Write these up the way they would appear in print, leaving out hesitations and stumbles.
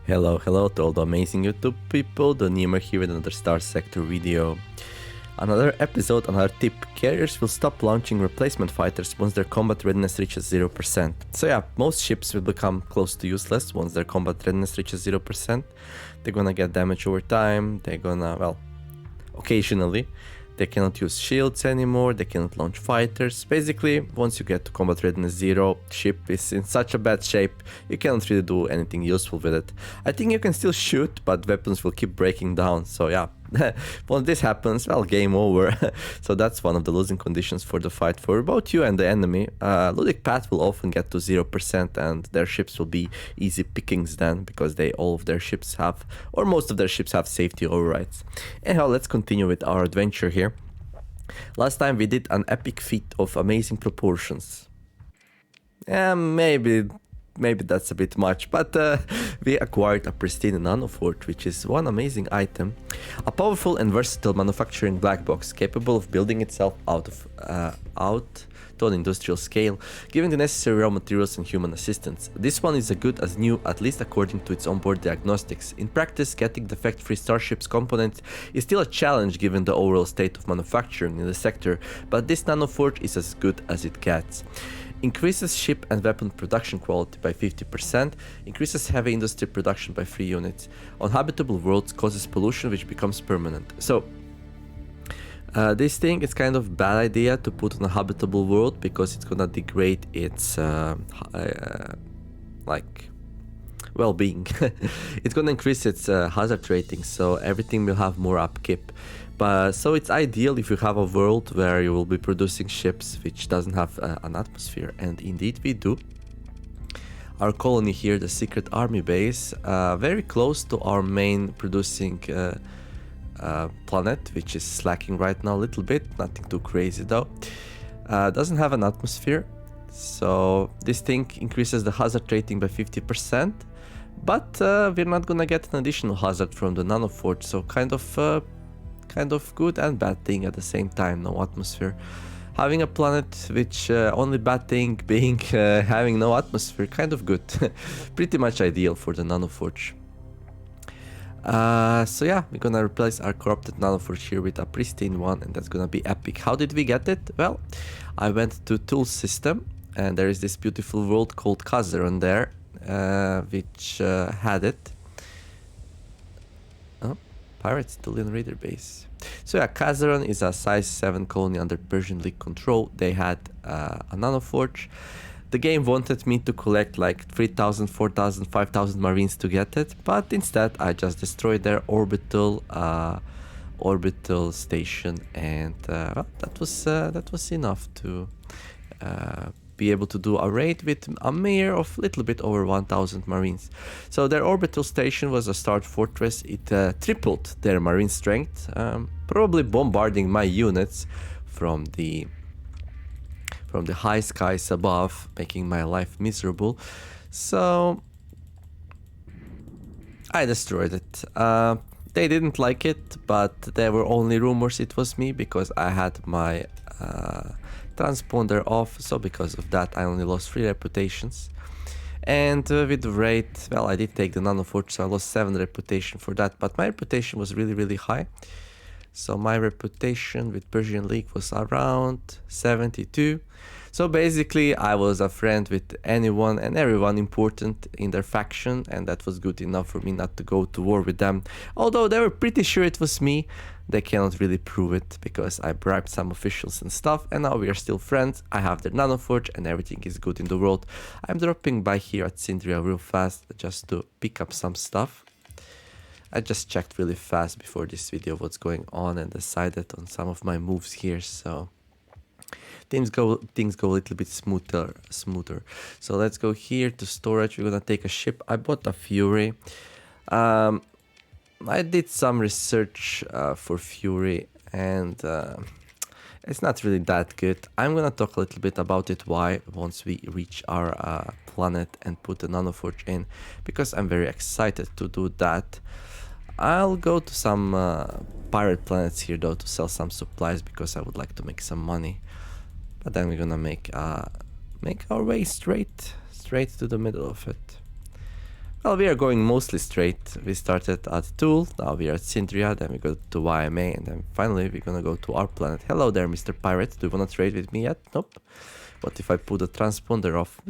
Hello to all the amazing YouTube people, the Nemer here with another StarSector video. Another episode, another tip: carriers will stop launching replacement fighters once their combat readiness reaches 0%. So yeah, most ships will become close to useless once their combat readiness reaches 0%. They're gonna get damage over time, they're gonna, well, occasionally. They cannot use shields anymore, they cannot launch fighters. Basically, once you get to combat readiness 0, ship is in such a bad shape, you cannot really do anything useful with it. I think you can still shoot, but weapons will keep breaking down, so yeah. Once this happens, well, game over. So that's one of the losing conditions for the fight for both you and the enemy. Ludic Path will often get to 0% and their ships will be easy pickings then, because all of their ships have, or most of their ships have safety overrides. Anyhow, let's continue with our adventure here. Last time we did an epic feat of amazing proportions. Maybe that's a bit much, but we acquired a pristine nanofort, which is one amazing item. A powerful and versatile manufacturing black box capable of building itself out to an industrial scale, giving the necessary raw materials and human assistance. This one is as good as new, at least according to its onboard diagnostics. In practice, getting defect-free Starship's components is still a challenge given the overall state of manufacturing in the sector, but this nanofort is as good as it gets. Increases ship and weapon production quality by 50%, increases heavy industry production by 3 units. On habitable worlds causes pollution which becomes permanent. So this thing is kind of bad idea to put on a habitable world because it's gonna degrade its well-being. It's gonna increase its hazard rating, so everything will have more upkeep. So it's ideal if you have a world where you will be producing ships which doesn't have an atmosphere, and indeed we do. Our colony here, the secret army base, very close to our main producing planet, which is slacking right now a little bit, nothing too crazy though. Doesn't have an atmosphere, so this thing increases the hazard rating by 50%, but we're not gonna get an additional hazard from the nanofort, so kind of good and bad thing at the same time. No atmosphere. Having a planet which only bad thing being having no atmosphere, kind of good. Pretty much ideal for the nanoforge. So yeah, we're gonna replace our corrupted nanoforge here with a pristine one, and that's gonna be epic. How did we get it? Well, I went to Tools System and there is this beautiful world called Kazaron there, which had it. Pirates still in Raider base. So yeah, Kazaron is a size 7 colony under Persian League control. They had a nanoforge. The game wanted me to collect like 3,000, 4,000, 5,000 marines to get it, but instead I just destroyed their orbital station, and well, that was enough to be able to do a raid with a mere of little bit over 1,000 marines. So their orbital station was a start fortress. It tripled their marine strength, probably bombarding my units from the high skies above, making my life miserable. So I destroyed it. They didn't like it, but there were only rumors it was me because I had my transponder off, so because of that I only lost 3 reputations. And with the raid, well, I did take the nanoforge, so I lost 7 reputation for that, but my reputation was really high. So my reputation with Persian League was around 72. So basically I was a friend with anyone and everyone important in their faction, and that was good enough for me not to go to war with them. Although they were pretty sure it was me, they cannot really prove it because I bribed some officials and stuff, and now we are still friends. I have their nanoforge and everything is good in the world. I'm dropping by here at Sindria real fast just to pick up some stuff. I just checked really fast before this video what's going on and decided on some of my moves here, so things go a little bit smoother. So let's go here to storage. We're gonna take a ship. I bought a Fury. I did some research for Fury, and it's not really that good. I'm gonna talk a little bit about it why once we reach our planet and put the nanoforge in, because I'm very excited to do that. I'll go to some pirate planets here though to sell some supplies because I would like to make some money. But then we're gonna make our way straight to the middle of it. Well, we are going mostly straight. We started at Tool, now we are at Syndria, then we go to YMA, and then finally we're gonna go to our planet. Hello there, Mr. Pirate. Do you wanna trade with me yet? Nope. What if I put the transponder off?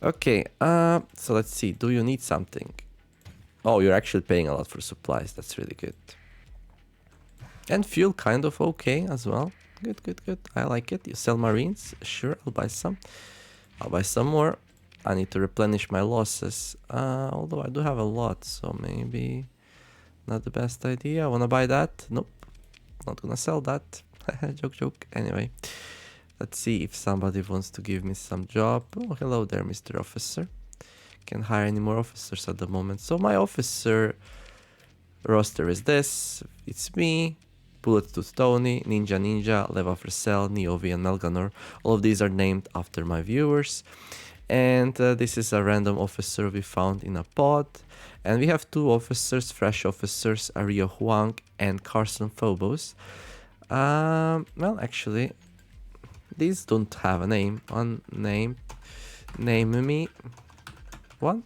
Okay, so let's see. Do you need something? Oh, you're actually paying a lot for supplies. That's really good. And fuel kind of okay as well. Good, good, good. I like it. You sell marines? Sure, I'll buy some. I'll buy some more. I need to replenish my losses. Although I do have a lot, so maybe not the best idea. I wanna buy that? Nope. Not gonna sell that. Joke, joke. Anyway, let's see if somebody wants to give me some job. Oh, hello there, Mr. Officer. Can't hire any more officers at the moment. So my officer roster is this. It's me, Bullet-Tooth Tony, Ninja, Leva Fricel, Neovi, and Melganor. All of these are named after my viewers. And this is a random officer we found in a pod. And we have two officers, fresh officers, Aria Huang and Carson Phobos. Well, actually, these don't have a name. One name. Name me. One.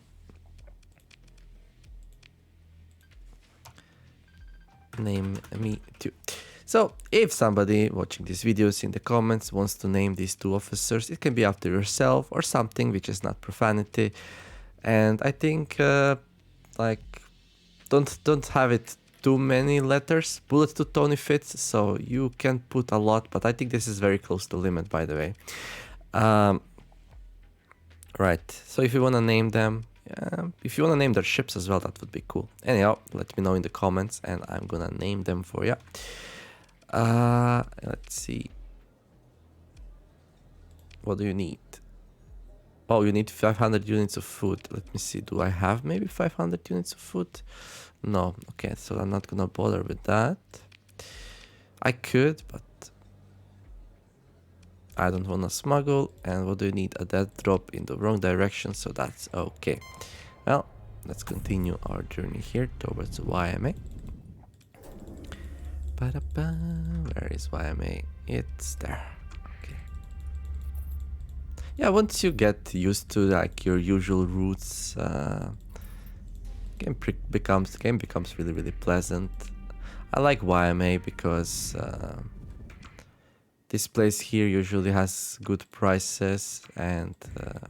Name me two. So, if somebody watching these videos in the comments wants to name these two officers, it can be after yourself or something which is not profanity. And I think, like, don't have it too many letters. Bullet-Tooth Tony fits, so you can put a lot, but I think this is very close to limit, by the way. Right, so if you want to name them, if you want to name their ships as well, that would be cool. Anyhow, let me know in the comments and I'm gonna name them for you. Let's see. What do you need? Oh, you need 500 units of food. Let me see. Do I have maybe 500 units of food? No. Okay, so I'm not gonna bother with that. I could, but I don't wanna smuggle. And what do you need? A dead drop in the wrong direction, so that's okay. Well, let's continue our journey here towards YMA. Where is YMA? It's there. Okay. Yeah, once you get used to like your usual routes, game becomes really pleasant. I like YMA because this place here usually has good prices and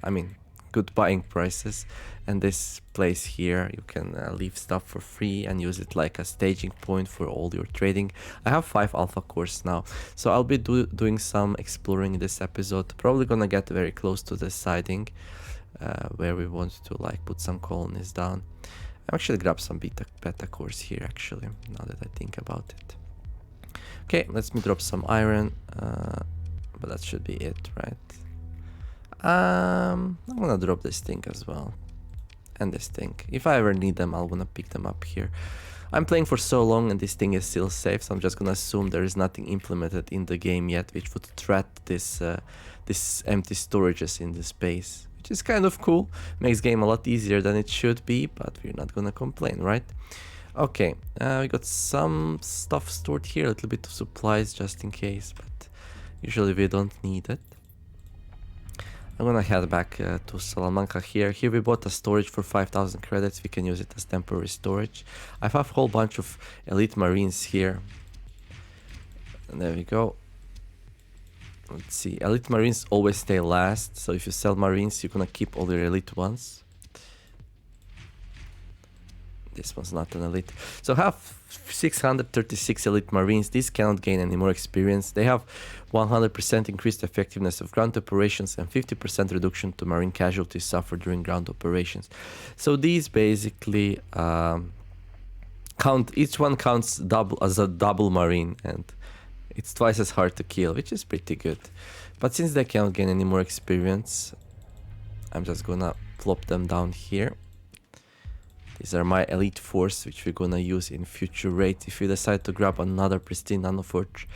I mean good buying prices, and this place here you can leave stuff for free and use it like a staging point for all your trading. I have 5 alpha cores now, so I'll be doing some exploring in this episode. Probably gonna get very close to deciding where we want to like put some colonies down. I'm actually grab some beta cores here actually, now that I think about it. Okay, let me drop some iron, but that should be it, right? I'm gonna drop this thing as well, and this thing. If I ever need them, I'll wanna pick them up here. I'm playing for so long and this thing is still safe, so I'm just gonna assume there is nothing implemented in the game yet which would threat this this empty storages in the space, which is kind of cool. Makes game a lot easier than it should be, but we're not gonna complain, right? Okay, we got some stuff stored here, a little bit of supplies just in case, but usually we don't need it. I'm gonna head back to Salamanca here. Here we bought a storage for 5,000 credits. We can use it as temporary storage. I have a whole bunch of elite marines here. And there we go. Let's see. Elite marines always stay last. So if you sell marines, you're gonna keep all your elite ones. This one's not an elite. So I have 636 elite marines. These cannot gain any more experience. They have 100% increased effectiveness of ground operations and 50% reduction to marine casualties suffered during ground operations. So these basically count, each one counts double as a double marine, and it's twice as hard to kill, which is pretty good. But since they cannot gain any more experience, I'm just gonna plop them down here. These are my elite force, which we're gonna use in future raids. If we decide to grab another pristine nanoforge,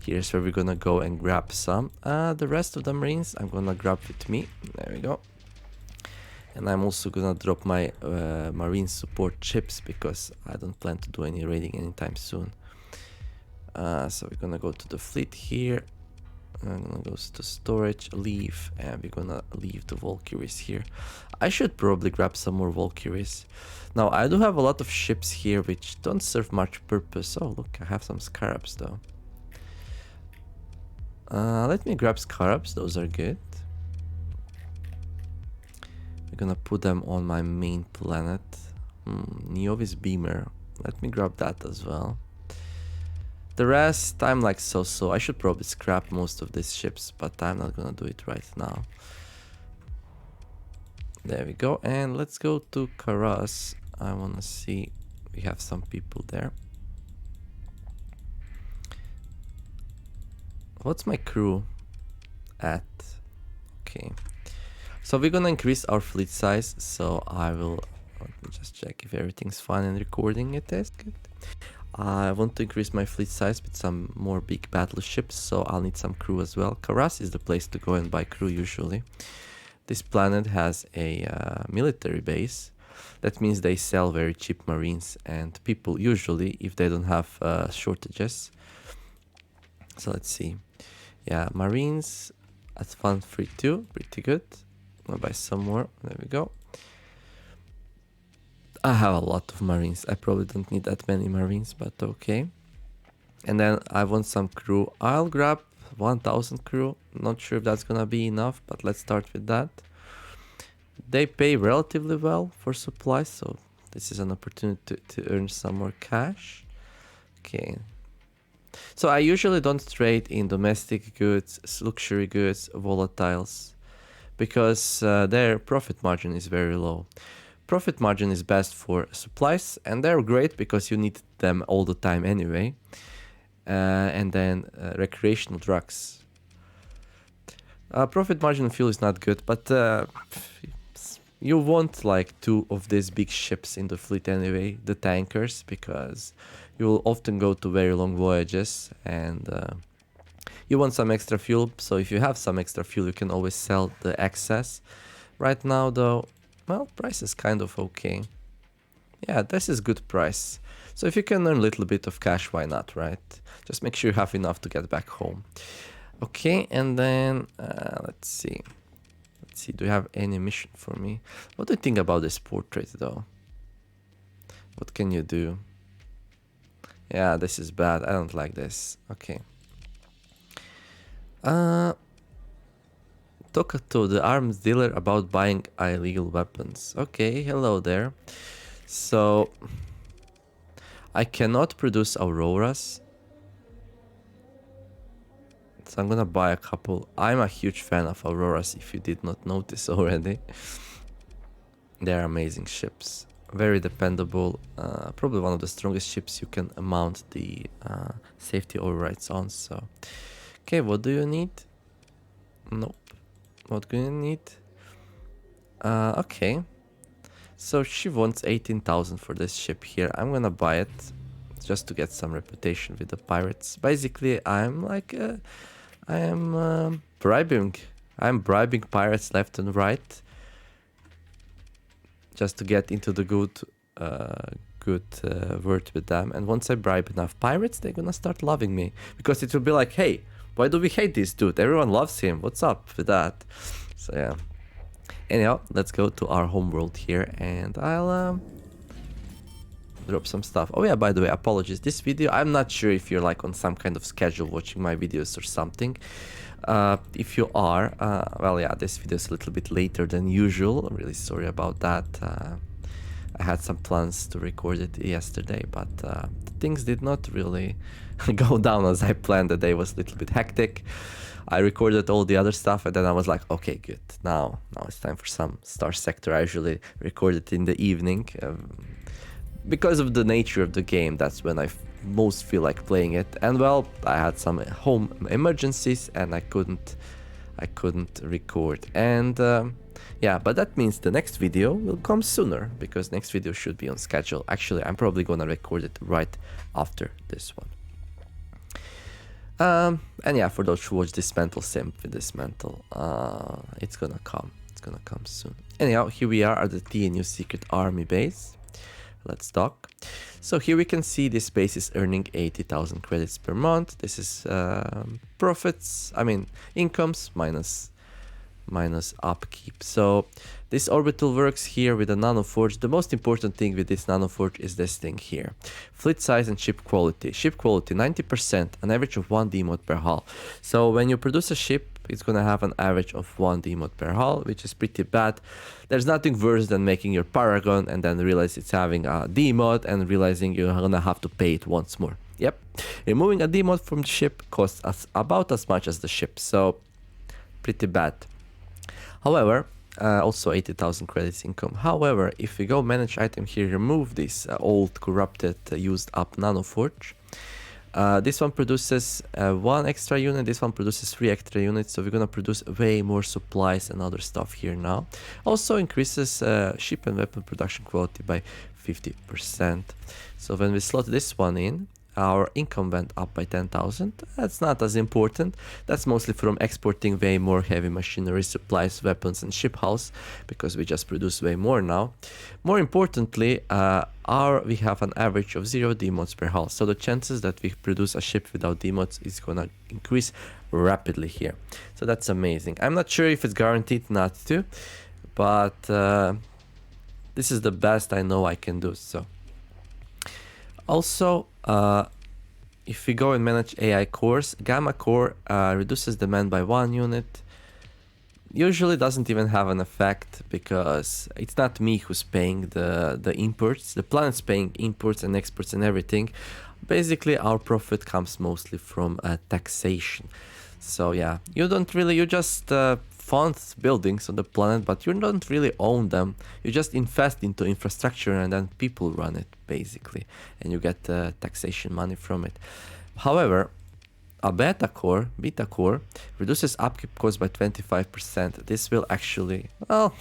here's where we're gonna go and grab some. The rest of the marines I'm gonna grab with me. There we go. And I'm also gonna drop my marine support chips because I don't plan to do any raiding anytime soon. So we're gonna go to the fleet here. I'm gonna go to storage, leave, and we're gonna leave the Valkyries here. I should probably grab some more Valkyries. Now, I do have a lot of ships here which don't serve much purpose. Oh, look, I have some Scarabs though. Let me grab Scarabs, those are good. We're gonna put them on my main planet. Neovis Beamer, let me grab that as well. The rest, I'm like so. I should probably scrap most of these ships, but I'm not gonna do it right now. There we go, and let's go to Karas. I wanna see, we have some people there. What's my crew at? Okay. So we're gonna increase our fleet size, so I will, let me just check if everything's fine and recording it is good. I want to increase my fleet size with some more big battleships, so I'll need some crew as well. Karas is the place to go and buy crew usually. This planet has a military base. That means they sell very cheap marines and people usually if they don't have shortages. So let's see. Yeah, marines at 132, pretty good. I'm gonna buy some more. There we go. I have a lot of marines. I probably don't need that many marines, but okay. And then I want some crew. I'll grab 1000 crew. Not sure if that's gonna be enough, but let's start with that. They pay relatively well for supplies, so this is an opportunity to earn some more cash. Okay. So I usually don't trade in domestic goods, luxury goods, volatiles, because their profit margin is very low. Profit margin is best for supplies, and they're great because you need them all the time anyway. And then recreational drugs. Profit margin on fuel is not good, but you want like 2 of these big ships in the fleet anyway, the tankers, because you will often go to very long voyages and you want some extra fuel. So if you have some extra fuel, you can always sell the excess. Right now though, well, price is kind of okay. Yeah, this is good price. So if you can earn a little bit of cash, why not, right? Just make sure you have enough to get back home. Okay, and then let's see. Let's see, do you have any mission for me? What do you think about this portrait though? What can you do? Yeah, this is bad. I don't like this. Okay. Talk to the arms dealer about buying illegal weapons. Okay, hello there. So I cannot produce Auroras, so I'm gonna buy a couple. I'm a huge fan of Auroras, if you did not notice already. They're amazing ships, very dependable, probably one of the strongest ships you can mount the safety overrides on. So okay, what do you need? Nope. What do you need? Okay, so she wants 18,000 for this ship here. I'm gonna buy it just to get some reputation with the pirates. Basically, I'm like I'm bribing pirates left and right just to get into the good word with them. And once I bribe enough pirates, they're gonna start loving me, because it will be like, hey, why do we hate this dude? Everyone loves him. What's up with that? So yeah. Anyhow, let's go to our homeworld here, and I'll drop some stuff. Oh yeah, by the way, apologies. This video, I'm not sure if you're like on some kind of schedule watching my videos or something. If you are, well, yeah, this video is a little bit later than usual. I'm really sorry about that. I had some plans to record it yesterday, but things did not really go down as I planned. The day was a little bit hectic. I recorded all the other stuff, and then I was like, okay, good. Now it's time for some StarSector. I usually record it in the evening. Because of the nature of the game, that's when I most feel like playing it. And well, I had some home emergencies and I couldn't record. And yeah, but that means the next video will come sooner, because next video should be on schedule. Actually, I'm probably gonna record it right after this one. And yeah, for those who watch Dismantle Sim with Dismantle, it's gonna come soon. Anyhow, here we are at the TNU Secret Army base. let's dock. So here we can see this base is earning 80,000 credits per month. This is profits, I mean incomes minus upkeep. So this orbital works here with a nanoforge. The most important thing with this nanoforge is this thing here: fleet size and ship quality. Ship quality 90%, an average of 1 D-mod per hull. So when you produce a ship, it's gonna have an average of 1 D-mod per hull, which is pretty bad. There's nothing worse than making your Paragon and then realize it's having a D-mod and realizing you're gonna have to pay it once more. Yep, removing a D-mod from the ship costs us about as much as the ship, so pretty bad. However, also 80,000 credits income. However, if we go manage item here, remove this old corrupted used up nanoforge. This one produces 1 extra unit, this one produces 3 extra units, so we're gonna produce way more supplies and other stuff here now. Also increases ship and weapon production quality by 50%. So when we slot this one in, our income went up by 10,000. That's not as important. That's mostly from exporting way more heavy machinery, supplies, weapons, and ship hulls, because we just produce way more now. More importantly, we have an average of 0 D-mods per hull. So the chances that we produce a ship without D-mods is gonna increase rapidly here. So that's amazing. I'm not sure if it's guaranteed not to, but this is the best I know I can do. So also, if we go and manage AI cores, Gamma Core reduces demand by 1 unit. Usually doesn't even have an effect because it's not me who's paying the imports. The planet's paying imports and exports and everything. Basically, our profit comes mostly from taxation. So yeah, you just fund buildings on the planet, but you don't really own them. You just invest into infrastructure and then people run it, basically, and you get taxation money from it. However, a beta core reduces upkeep costs by 25%. This will actually, well,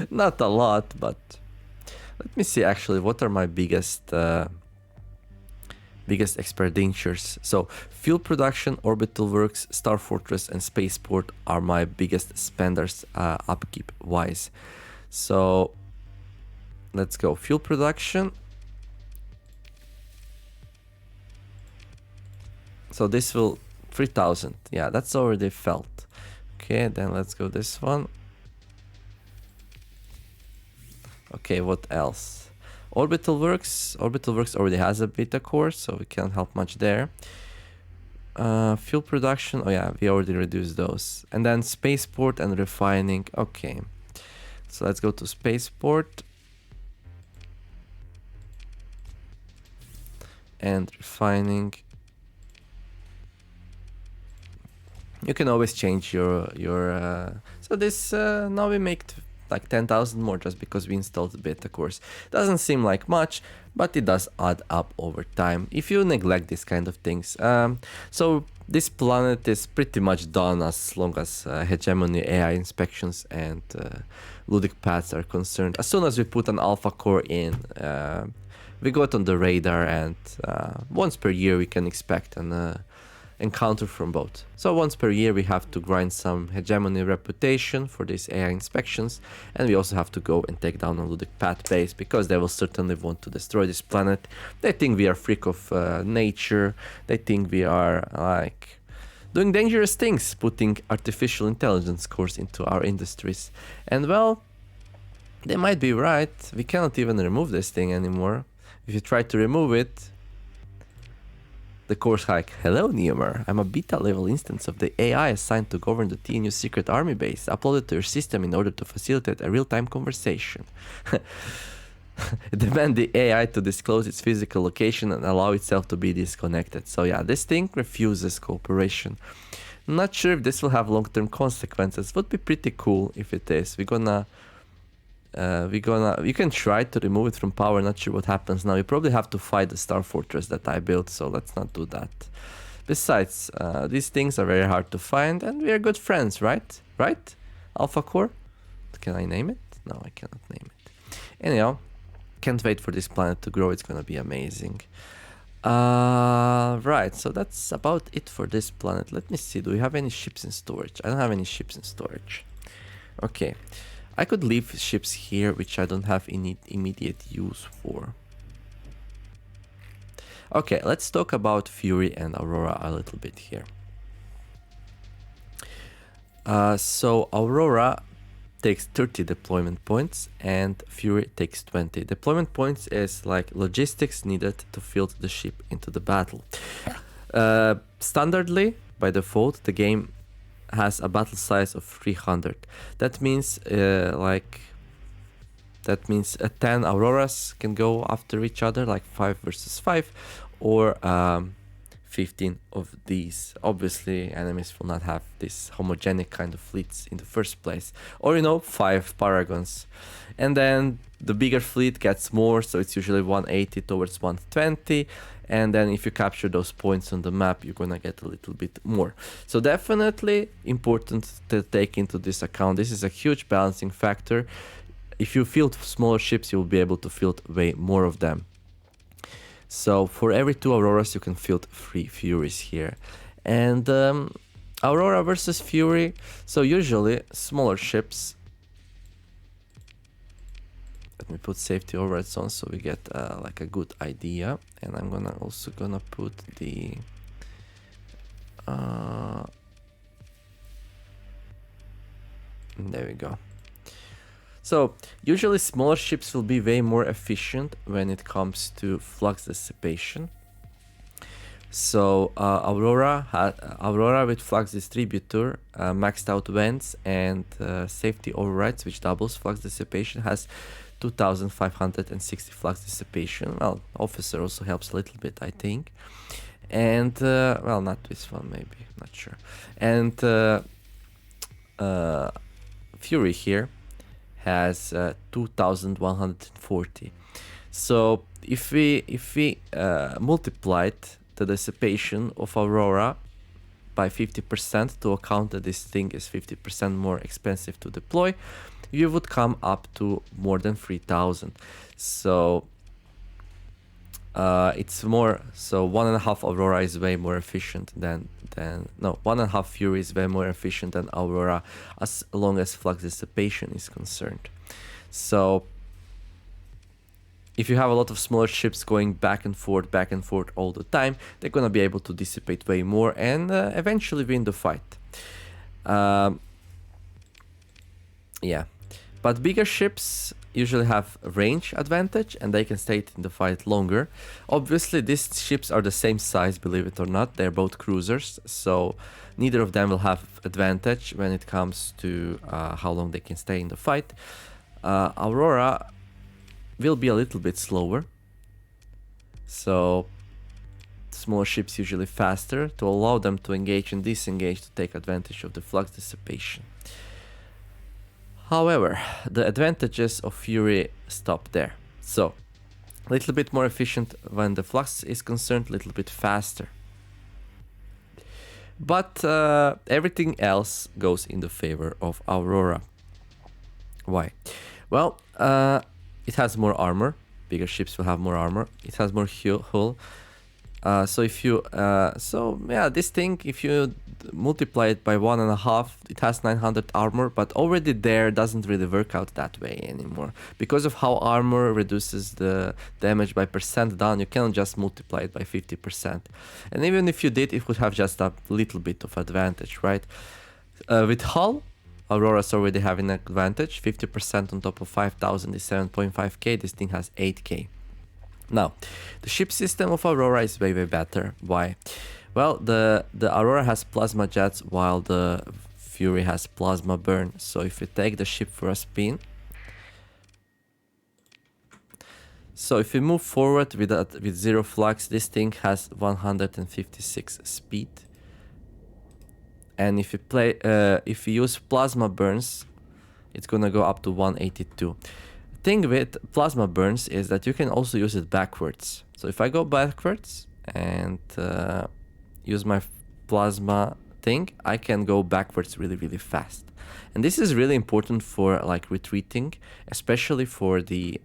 not a lot, but let me see actually what are my biggest expenditures. So fuel production, orbital works, Star Fortress, and spaceport are my biggest spenders upkeep wise. So let's go fuel production. So this will 3,000. Yeah, that's already felt. Okay, then let's go this one. Okay, what else? Orbital works already has a beta core, so we can't help much there. Fuel production, oh yeah, we already reduced those. And then spaceport and refining. Okay, so let's go to spaceport and refining. You can always change your so this now we make like 10,000 more just because we installed the beta cores. Doesn't seem like much, but it does add up over time if you neglect these kind of things. So this planet is pretty much done as long as hegemony, AI inspections, and ludic paths are concerned. As soon as we put an alpha core in, we got on the radar, and once per year we can expect an encounter from both. So once per year we have to grind some hegemony reputation for these AI inspections, and we also have to go and take down a ludic path base because they will certainly want to destroy this planet. They think we are freak of nature. They think we are like doing dangerous things, putting artificial intelligence cores into our industries. And well, they might be right. We cannot even remove this thing anymore. If you try to remove it, the core's like, hello Neomer, I'm a beta level instance of the AI assigned to govern the TNU secret army base, uploaded to your system in order to facilitate a real-time conversation. Demand the AI to disclose its physical location and allow itself to be disconnected. So yeah, this thing refuses cooperation. Not sure if this will have long-term consequences. Would be pretty cool if it is. You can try to remove it from power. Not sure what happens now. You probably have to fight the Star Fortress that I built, so let's not do that. Besides, these things are very hard to find, and we are good friends, right? Right? Alpha Core? Can I name it? No, I cannot name it. Anyhow, can't wait for this planet to grow. It's gonna be amazing. Right, so that's about it for this planet. Let me see, do we have any ships in storage? I don't have any ships in storage. Okay. I could leave ships here which I don't have any immediate use for. Okay, let's talk about Fury and Aurora a little bit here. So Aurora takes 30 deployment points and Fury takes 20. Deployment points is like logistics needed to field the ship into the battle. Standardly, by default, the game has a battle size of 300. That means 10 Auroras can go after each other, like 5 versus 5, or 15 of these. Obviously, enemies will not have this homogenic kind of fleets in the first place. Or, 5 Paragons. And then the bigger fleet gets more, so it's usually 180 towards 120. And then if you capture those points on the map, you're gonna get a little bit more. So definitely important to take into this account. This is a huge balancing factor. If you field smaller ships, you will be able to field way more of them. So for every 2 Auroras, you can field 3 Furies here. And Aurora versus Fury, so usually smaller ships. Let me put safety overrides on so we get like a good idea. And I'm also gonna put the there we go. So usually smaller ships will be way more efficient when it comes to flux dissipation. So Aurora with flux distributor, maxed out vents and safety overrides, which doubles flux dissipation, has 2560 flux dissipation. Well, officer also helps a little bit, I think. And well, not this one, maybe, not sure. And Fury here has 2140. So if we multiplied the dissipation of Aurora by 50% to account that this thing is 50% more expensive to deploy, you would come up to more than 3000. So it's more, so 1.5 Aurora is way more efficient than 1.5 Fury is way more efficient than Aurora as long as flux dissipation is concerned. So if you have a lot of smaller ships going back and forth all the time, they're gonna be able to dissipate way more and eventually win the fight. Yeah, but bigger ships usually have range advantage and they can stay in the fight longer. Obviously, these ships are the same size, believe it or not. They're both cruisers, so neither of them will have advantage when it comes to how long they can stay in the fight. Aurora will be a little bit slower, so smaller ships usually faster to allow them to engage and disengage to take advantage of the flux dissipation. However, the advantages of Fury stop there. So, a little bit more efficient when the flux is concerned, a little bit faster. But everything else goes in the favor of Aurora. Why? Well, it has more armor. Bigger ships will have more armor. It has more hull. So if you, this thing, if you multiply it by 1.5, it has 900 armor, but already there doesn't really work out that way anymore. Because of how armor reduces the damage by percent down, you cannot just multiply it by 50%. And even if you did, it would have just a little bit of advantage, right? With hull, Aurora's already having an advantage. 50% on top of 5000 is 7.5k. This thing has 8k. Now, the ship system of Aurora is way better. Why? Well, the Aurora has plasma jets while the Fury has plasma burn. So if you take the ship for a spin, so if we move forward with 0 flux, this thing has 156 speed. And if you use plasma burns, it's gonna go up to 182. Thing with plasma burns is that you can also use it backwards. So if I go backwards and use my plasma thing, I can go backwards really fast. And this is really important for like retreating, especially for the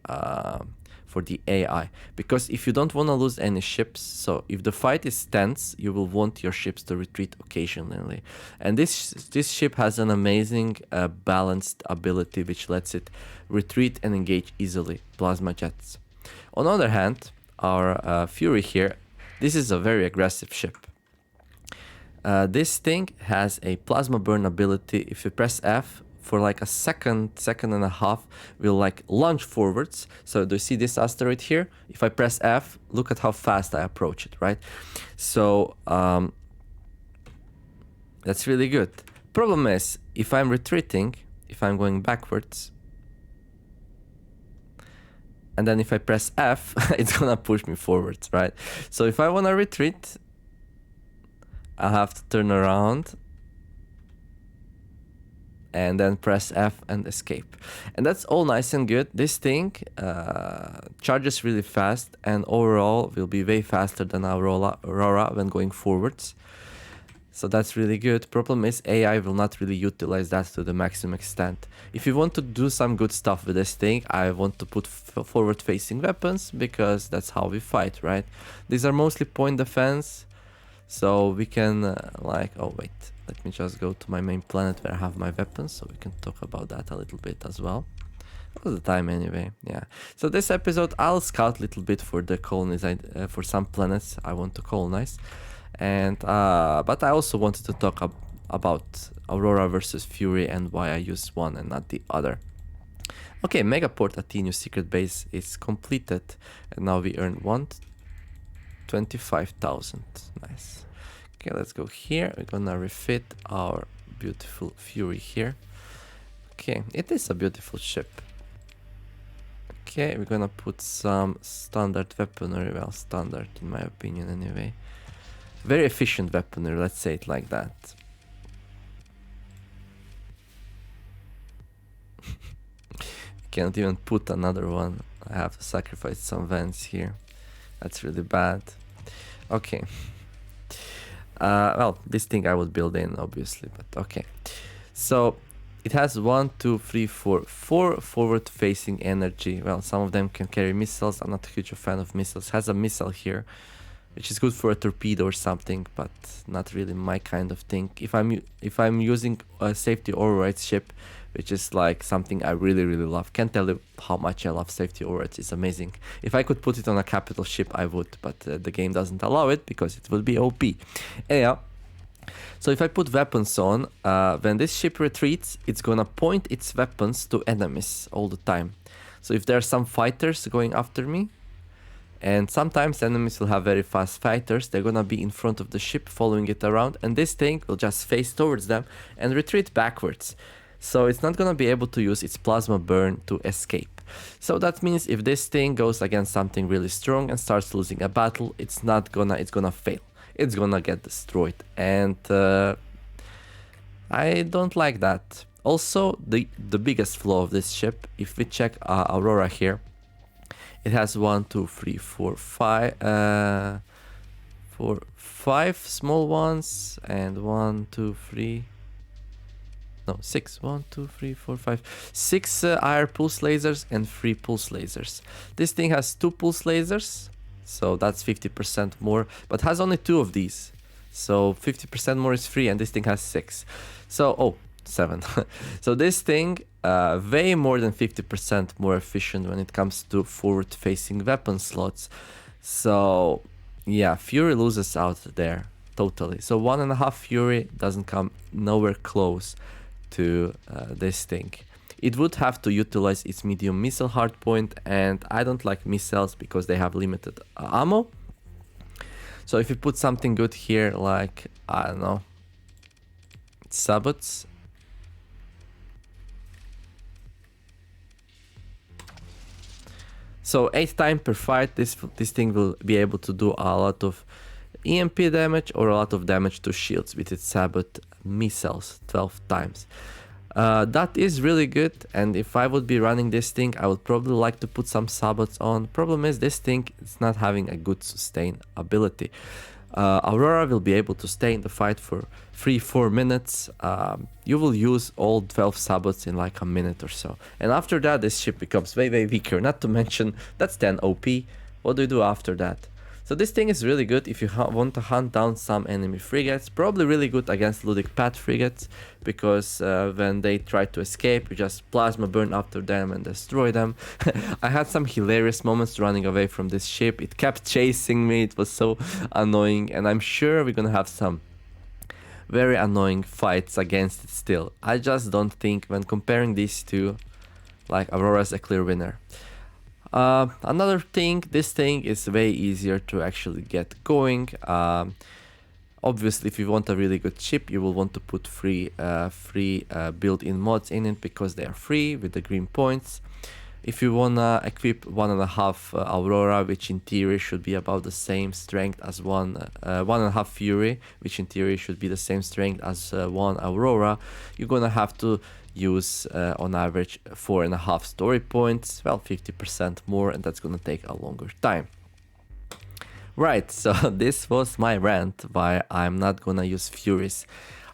AI, because if you don't want to lose any ships, so if the fight is tense, you will want your ships to retreat occasionally. And this ship has an amazing balanced ability which lets it retreat and engage easily, plasma jets. On the other hand, our Fury here This is a very aggressive ship. This thing has a plasma burn ability. If you press F for like a second and a half, will like launch forwards. So do you see this asteroid here? If I press F, look at how fast I approach it, right? So that's really good. Problem is, if I'm retreating, if I'm going backwards, and then if I press F, it's gonna push me forwards, right? So if I wanna retreat, I have to turn around and then press F and escape. And that's all nice and good. This thing charges really fast and overall will be way faster than Aurora when going forwards. So that's really good. Problem is AI will not really utilize that to the maximum extent. If you want to do some good stuff with this thing, I want to put forward-facing weapons because that's how we fight, right? These are mostly point defense. So we can oh wait, let me just go to my main planet where I have my weapons so we can talk about that a little bit as well. All the time anyway, yeah. So this episode I'll scout a little bit for the colonies, for some planets I want to colonize. And but I also wanted to talk about Aurora versus Fury and why I use one and not the other. Okay, Megaport Athenium secret base is completed and now we earn 25,000. Nice. Okay, let's go here. We're gonna refit our beautiful Fury here. Okay, it is a beautiful ship. Okay, we're gonna put some standard weaponry. Well, standard in my opinion anyway. Very efficient weaponry, let's say it like that. Can't even put another one. I have to sacrifice some vents here. That's really bad. Okay. Well, this thing I would build in, obviously, but okay. So it has 4 forward-facing energy. Well, some of them can carry missiles. I'm not a huge fan of missiles. Has a missile here, which is good for a torpedo or something, but not really my kind of thing. If I'm using a safety override ship, which is like something I really love. Can't tell you how much I love safety overrides. It's amazing. If I could put it on a capital ship, I would, but the game doesn't allow it because it would be OP. Anyhow, so if I put weapons on, when this ship retreats, it's gonna point its weapons to enemies all the time. So if there are some fighters going after me, and sometimes enemies will have very fast fighters, they're gonna be in front of the ship following it around, and this thing will just face towards them and retreat backwards. So it's not gonna be able to use its plasma burn to escape. So that means if this thing goes against something really strong and starts losing a battle, it's gonna fail. It's gonna get destroyed, and I don't like that. Also, the biggest flaw of this ship, if we check Aurora here, it has 5 small ones and 6 IR pulse lasers and 3 pulse lasers. This thing has 2 pulse lasers, so that's 50% more, but has only 2 of these, so 50% more is 3, and this thing has 6, so 7. So this thing way more than 50% more efficient when it comes to forward-facing weapon slots. So yeah, Fury loses out there totally. So 1.5 Fury doesn't come nowhere close to this thing. It would have to utilize its medium missile hardpoint, and I don't like missiles because they have limited ammo. So if you put something good here, like, I don't know, sabots. So 8 times per fight, this thing will be able to do a lot of EMP damage or a lot of damage to shields with its sabot missiles 12 times. That is really good, and if I would be running this thing, I would probably like to put some sabots on. Problem is, this thing is not having a good sustain ability. Aurora will be able to stay in the fight for 3-4 minutes. You will use all 12 sabots in like a minute or so, and after that this ship becomes way weaker. Not to mention that's 10 OP. What do you do after that? So this thing is really good if you want to hunt down some enemy frigates. Probably really good against Ludic Pad frigates, because when they try to escape, you just plasma burn after them and destroy them. I had some hilarious moments running away from this ship. It kept chasing me. It was so annoying, and I'm sure we're gonna have some very annoying fights against it still. I just don't think, when comparing these two, like, Aurora's a clear winner. Another thing, this thing is way easier to actually get going. Obviously, if you want a really good ship, you will want to put free built-in mods in it, because they are free with the green points. If you wanna equip 1.5 Aurora, which in theory should be about the same strength as 1.5 Fury, which in theory should be the same strength as 1 Aurora, you're gonna have to use on average 4.5 story points, well, 50% more, and that's gonna take a longer time. Right, so this was my rant why I'm not gonna use Furies,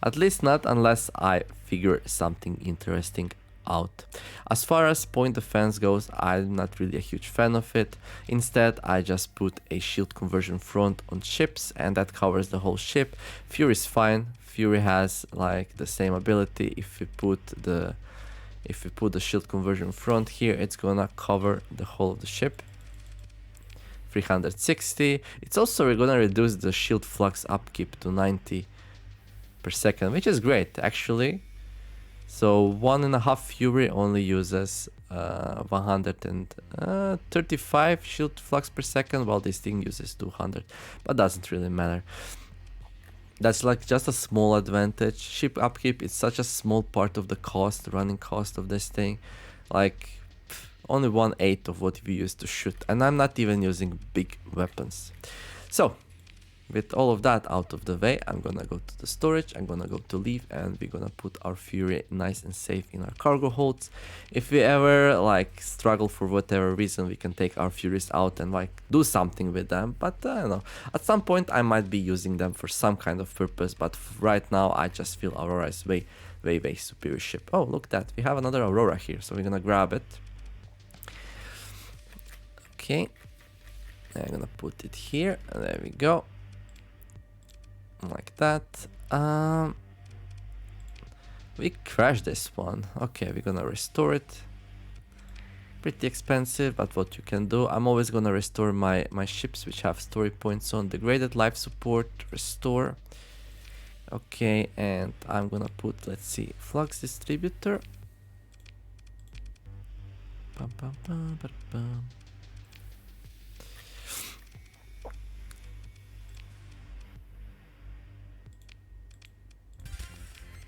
at least not unless I figure something interesting out. As far as point defense goes, I'm not really a huge fan of it. Instead, I just put a shield conversion front on ships, and that covers the whole ship. Fury is fine. Fury has like the same ability. If we put the shield conversion front here, it's gonna cover the whole of the ship. 360. It's also gonna reduce the shield flux upkeep to 90 per second, which is great actually. So 1.5 Fury only uses 135 shield flux per second, while this thing uses 200, but doesn't really matter. That's like just a small advantage. Ship upkeep is such a small part of the cost, running cost of this thing, like only 1/8 of what we used to shoot, and I'm not even using big weapons. So with all of that out of the way, I'm gonna go to the storage, I'm gonna go to leave, and we're gonna put our Fury nice and safe in our cargo holds. If we ever like struggle for whatever reason, we can take our Furies out and like do something with them, but I don't know, at some point I might be using them for some kind of purpose, but right now I just feel Aurora is way superior ship. Oh, look at that, we have another Aurora here, so we're gonna grab it. Okay, I'm gonna put it here, and there we go. Like that. We crashed this one. Okay, we're gonna restore it. Pretty expensive, but what you can do, I'm always gonna restore my ships which have story points on. Degraded life support, restore. Okay, and I'm gonna put, let's see, flux distributor. Bum, bum, bum, bum, bum.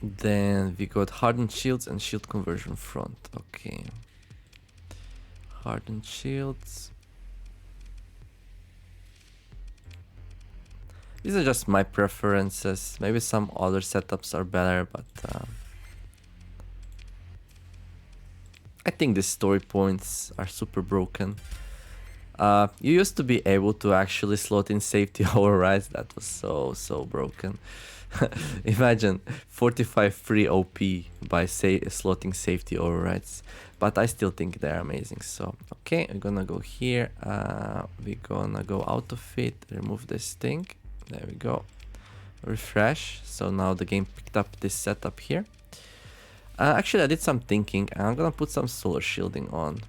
Then we got hardened shields and shield conversion front. Okay. Hardened shields. These are just my preferences. Maybe some other setups are better, but I think the story points are super broken. You used to be able to actually slot in safety overrides. That was so broken. Imagine 45 free OP by slotting safety overrides, but I still think they're amazing. So okay, we're gonna go here, we're gonna go out of it, remove this thing, there we go, refresh. So now the game picked up this setup here. Actually I did some thinking, and I'm gonna put some solar shielding on.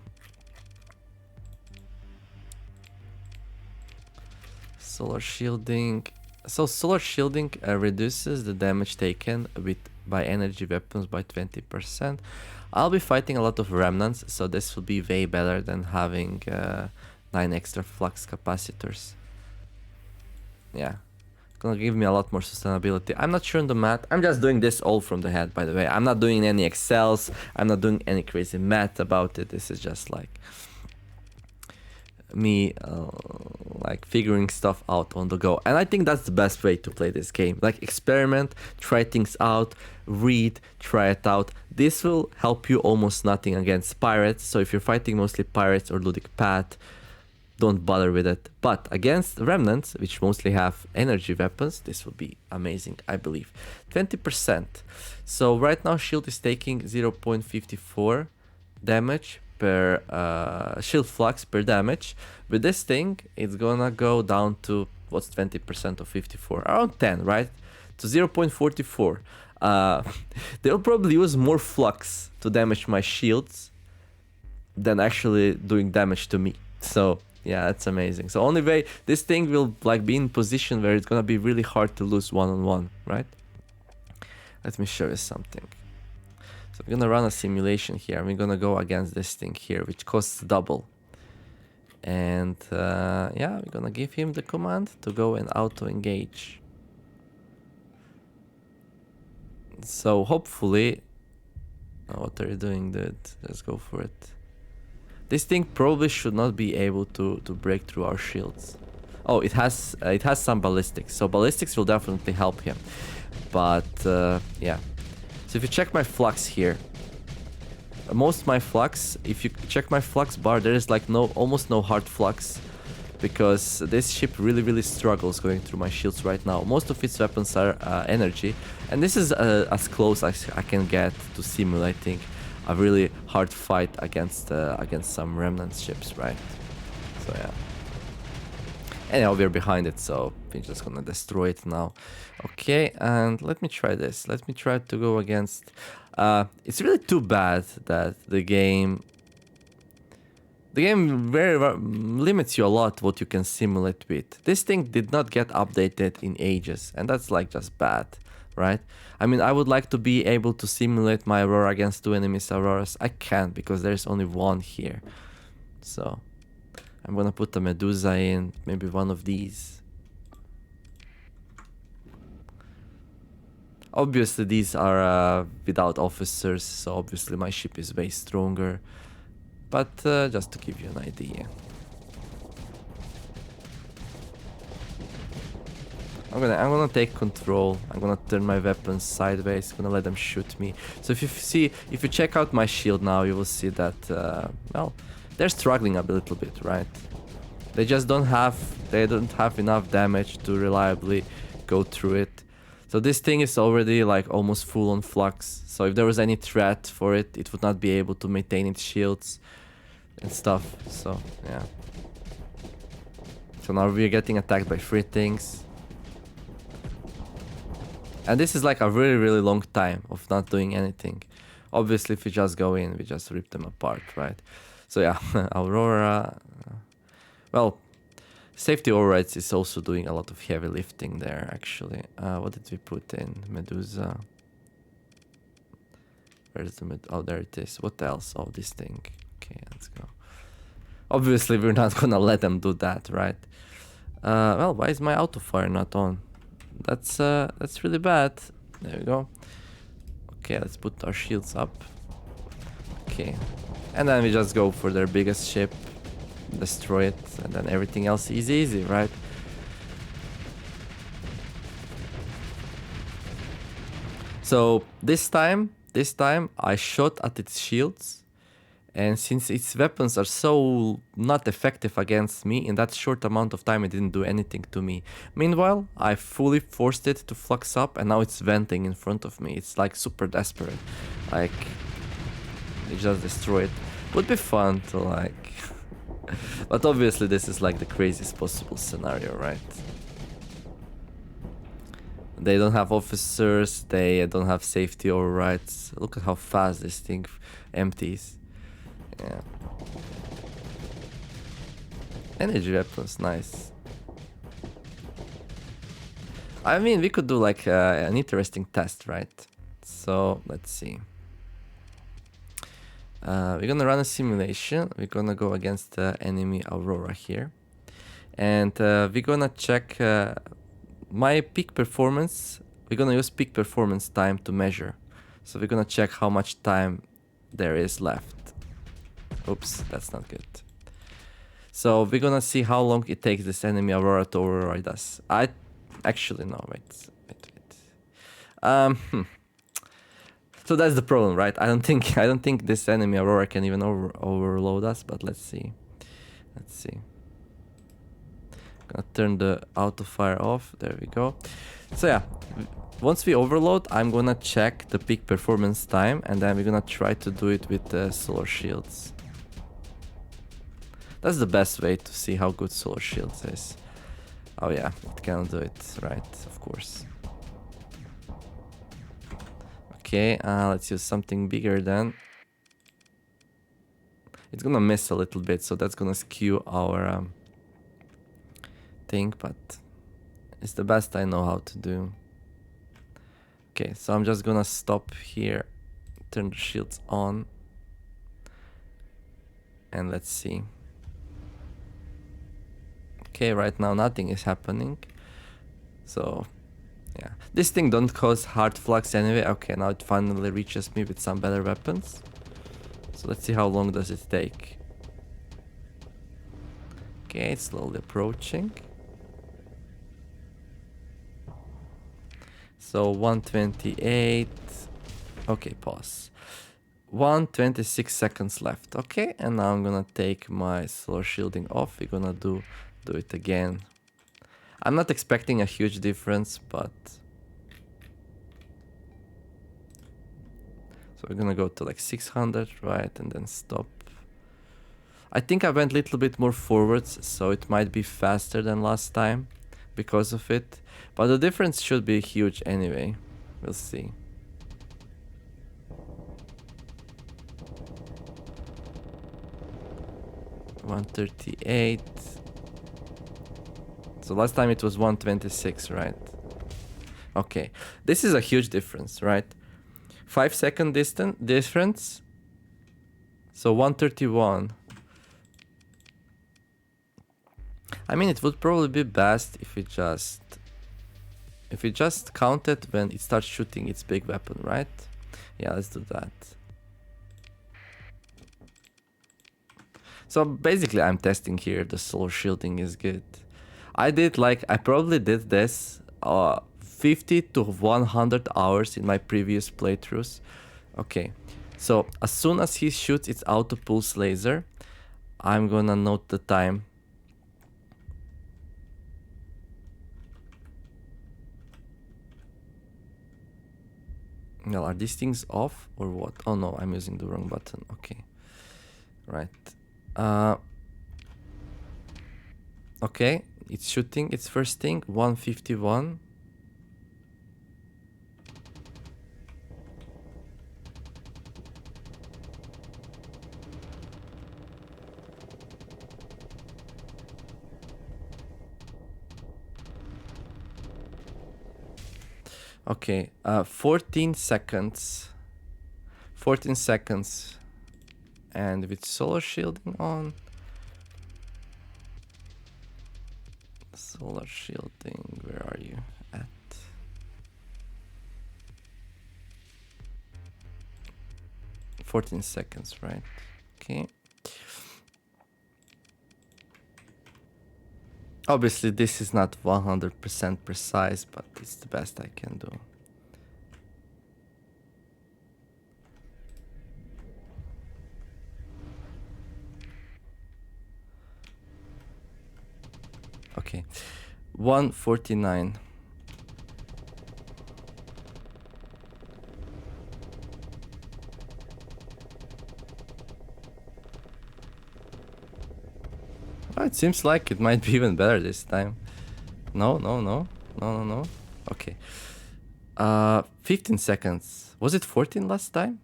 Solar shielding. So solar shielding reduces the damage taken by energy weapons by 20%. I'll be fighting a lot of remnants, so this will be way better than having 9 extra flux capacitors. Yeah, gonna give me a lot more sustainability. I'm not sure on the math. I'm just doing this all from the head, by the way. I'm not doing any Excels. I'm not doing any crazy math about it. This is just like me like figuring stuff out on the go, and I think that's the best way to play this game. Like, experiment, try things out, read, try it out. This will help you almost nothing against pirates, so if you're fighting mostly pirates or Ludic Path, don't bother with it. But against remnants, which mostly have energy weapons, this will be amazing, I believe. 20%. So right now shield is taking 0.54 damage per shield flux per damage. With this thing, it's gonna go down to what's 20% of 54, around 10, right? To 0.44. They'll probably use more flux to damage my shields than actually doing damage to me. So yeah, that's amazing. So only way this thing will like be in position where it's gonna be really hard to lose one-on-one, right? Let me show you something. So we're gonna run a simulation here. We're gonna go against this thing here, which costs double. And yeah, we're gonna give him the command to go and auto-engage. So hopefully, what are you doing, dude? Let's go for it. This thing probably should not be able to break through our shields. Oh, it has some ballistics, so ballistics will definitely help him. But yeah, so if you check my flux here, most of my flux, if you check my flux bar, there is like almost no hard flux, because this ship really struggles going through my shields right now. Most of its weapons are energy, and this is as close as I can get to simulating a really hard fight against some remnant ships, right? So yeah. Anyhow, we're behind it, so we're just gonna destroy it now. Okay, and let me try this. Let me try to go against... it's really too bad that the game very limits you a lot what you can simulate with. This thing did not get updated in ages, and that's like just bad, right? I mean, I would like to be able to simulate my Aurora against two enemies Auroras. I can't, because there's only one here. So I'm gonna put a Medusa in, maybe one of these. Obviously these are without officers, so obviously my ship is way stronger. But just to give you an idea. I'm gonna take control. I'm gonna turn my weapons sideways. I'm gonna let them shoot me. So if you check out my shield now, you will see that well, they're struggling a little bit, right? They don't have enough damage to reliably go through it. So this thing is already like almost full on flux. So if there was any threat for it, it would not be able to maintain its shields and stuff. So yeah. So now we're getting attacked by three things. And this is like a really long time of not doing anything. Obviously, if we just go in, we just rip them apart, right? So yeah, Aurora. Well, safety overrides is also doing a lot of heavy lifting there, actually. What did we put in? Medusa. Where's the oh, there it is. What else? Oh, this thing. Okay, let's go. Obviously, we're not gonna let them do that, right? Well, why is my auto fire not on? That's really bad. There we go. Okay, let's put our shields up. Okay, and then we just go for their biggest ship, destroy it, and then everything else is easy, right? So this time I shot at its shields, and since its weapons are so not effective against me, in that short amount of time it didn't do anything to me. Meanwhile, I fully forced it to flux up, and now it's venting in front of me. It's like super desperate. Like, it just destroyed. Would be fun to like... But obviously this is like the craziest possible scenario, right? They don't have officers, they don't have safety overrides. Look at how fast this thing empties. Yeah. Energy weapons, nice. I mean, we could do like an interesting test, right? So, let's see. We're gonna run a simulation. We're gonna go against the enemy Aurora here. And we're gonna check my peak performance. We're gonna use peak performance time to measure. So we're gonna check how much time there is left. Oops, that's not good. So we're gonna see how long it takes this enemy Aurora to override us. Actually no, wait. So that's the problem, right? I don't think this enemy Aurora can even overload us, but let's see. Gonna turn the auto fire off. There we go. So yeah, once we overload, I'm gonna check the peak performance time, and then we're gonna try to do it with the solar shields. That's the best way to see how good Solar Shields is. Oh yeah, it can do it, right, of course. Okay, let's use something bigger then. It's gonna miss a little bit, so that's gonna skew our thing, but it's the best I know how to do. Okay, so I'm just gonna stop here, turn the shields on, and let's see. Okay, right now nothing is happening. So, yeah. This thing don't cause hard flux anyway. Okay, now it finally reaches me with some better weapons. So let's see how long does it take. Okay, it's slowly approaching. So 128. Okay, pause. 126 seconds left. Okay, and now I'm gonna take my solar shielding off. We're gonna do it again. I'm not expecting a huge difference, but so we're gonna go to like 600, right, and then stop. I think I went a little bit more forwards, so it might be faster than last time because of it, but the difference should be huge anyway. We'll see. $138. So last time it was 126, right? Okay, this is a huge difference, right? 5-second difference. So 131. I mean, it would probably be best if we just counted when it starts shooting its big weapon, right? Yeah, let's do that. So basically I'm testing here the solar shielding is good. I probably did this 50 to 100 hours in my previous playthroughs. Okay, so as soon as he shoots its auto pulse laser, I'm gonna note the time. Now, are these things off or what? Oh no, I'm using the wrong button. Okay, right. Okay, it's shooting its first thing, 151. Okay, 14 seconds. 14 seconds. And with solar shielding on. Solar shielding, where are you at? $14 right? Okay. Obviously, this is not 100% precise, but it's the best I can do. Okay, 149. Oh, it seems like it might be even better this time. No. Okay. 15 seconds. Was it 14 last time?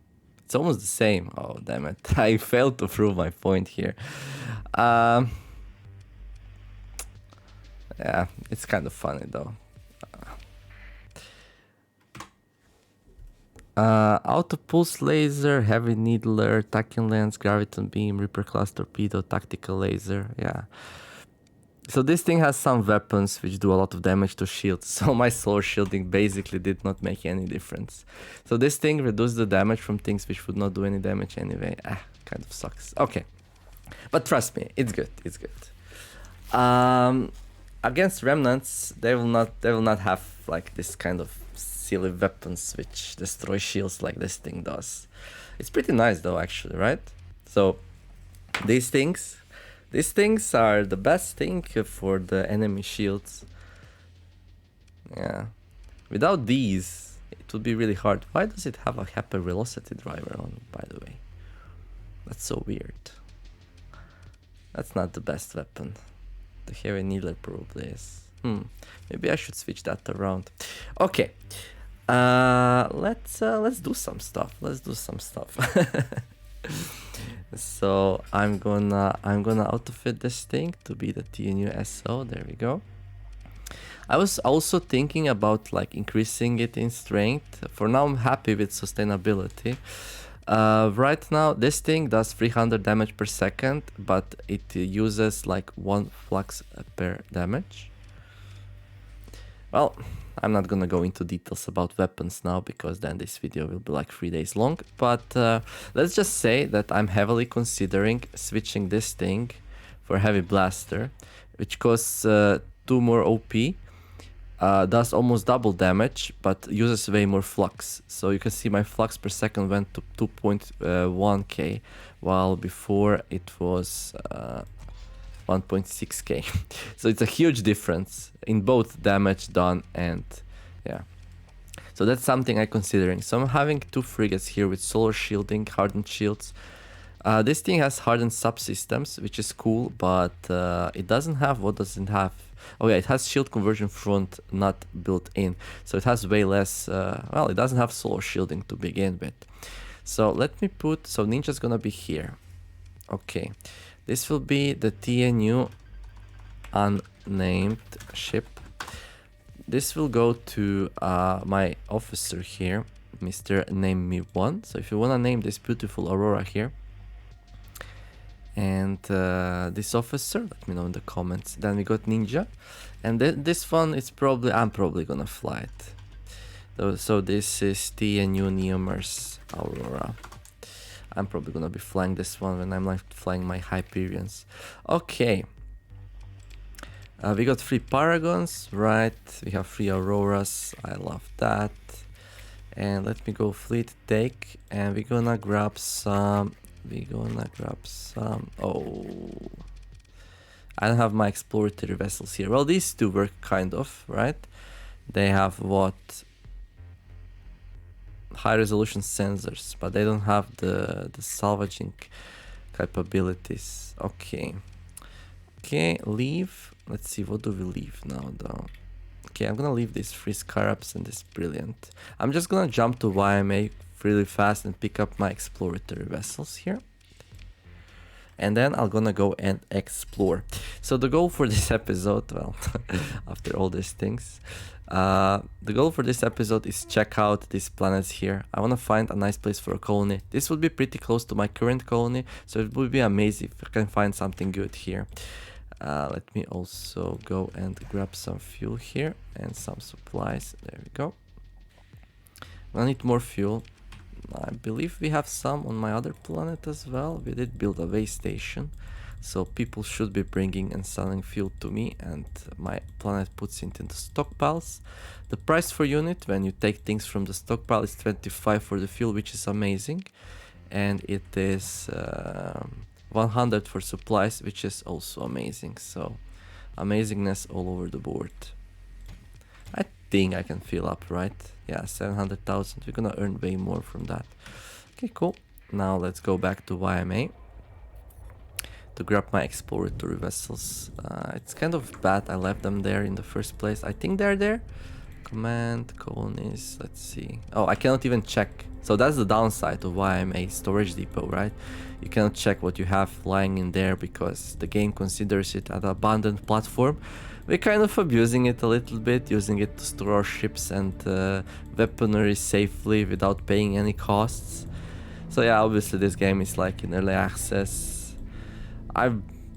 It's almost the same. Oh, damn it. I failed to prove my point here. Yeah, it's kind of funny though. Auto pulse laser, heavy needler, tacking lens, graviton beam, Reaper class torpedo, tactical laser. Yeah. So this thing has some weapons which do a lot of damage to shields. So my solar shielding basically did not make any difference. So this thing reduced the damage from things which would not do any damage anyway. Kind of sucks. Okay, but trust me, it's good. It's good. Against remnants, they will not have like this kind of silly weapons which destroy shields like this thing does. It's pretty nice though, actually, right? So these things are the best thing for the enemy shields. Yeah, without these it would be really hard. Why does it have a hyper velocity driver on, by the way? That's so weird. That's not the best weapon. The heavy needler probably is. Maybe I should switch that around. Okay. Let's do some stuff. Let's do some stuff. So I'm gonna autofit this thing to be the TNU SO. There we go. I was also thinking about like increasing it in strength. For now, I'm happy with sustainability. Right now, this thing does 300 damage per second, but it uses like 1 flux per damage. Well, I'm not gonna go into details about weapons now because then this video will be like 3 days long. But let's just say that I'm heavily considering switching this thing for Heavy Blaster, which costs 2 more OP. Does almost double damage, but uses way more flux. So you can see my flux per second went to 2.1k, while before it was 1.6k. So it's a huge difference in both damage done and yeah. So that's something I'm considering. So I'm having 2 frigates here with solar shielding, hardened shields. This thing has hardened subsystems, which is cool, but it doesn't have, what does it have? Oh yeah, it has shield conversion front not built in. So it has way less, well, it doesn't have solar shielding to begin with. So let me put, so Ninja's gonna be here. Okay, this will be the TNU unnamed ship. This will go to my officer here, Mr. Name Me One. So if you wanna name this beautiful Aurora here, and this officer, let me know in the comments. Then we got Ninja, and this one is probably, I'm probably gonna fly it. So this is TNU Neomers Aurora. I'm probably gonna be flying this one when I'm like flying my Hyperions. Okay. We got 3 Paragons, right? We have 3 Auroras. I love that. And let me go fleet take, and we're gonna grab some. Oh, I don't have my exploratory vessels here. Well, these 2 work kind of, right? They have what? High resolution sensors, but they don't have the salvaging capabilities. Okay. Okay, leave. Let's see, what do we leave now though? Okay, I'm gonna leave these 3 Scarabs and this Brilliant. I'm just gonna jump to YMA really fast and pick up my exploratory vessels here. And then I'm gonna go and explore. So the goal for this episode, well, after all these things, the goal for this episode is check out these planets here. I wanna find a nice place for a colony. This would be pretty close to my current colony, so it would be amazing if I can find something good here. Let me also go and grab some fuel here and some supplies. There we go. I need more fuel. I believe we have some on my other planet as well. We did build a way station, so people should be bringing and selling fuel to me, and my planet puts it into stockpiles. The price for unit when you take things from the stockpile is 25 for the fuel, which is amazing, and it is 100 for supplies, which is also amazing. So amazingness all over the board. I think I can fill up, right? Yeah, 700,000. We're gonna earn way more from that. Okay, cool. Now let's go back to YMA to grab my exploratory vessels. It's kind of bad I left them there in the first place. I think they're there. Command, colonies, let's see. Oh, I cannot even check. So that's the downside of YMA storage depot, right? You cannot check what you have lying in there because the game considers it an abandoned platform. We're kind of abusing it a little bit, using it to store our ships and weaponry safely without paying any costs. So yeah, obviously this game is like in early access.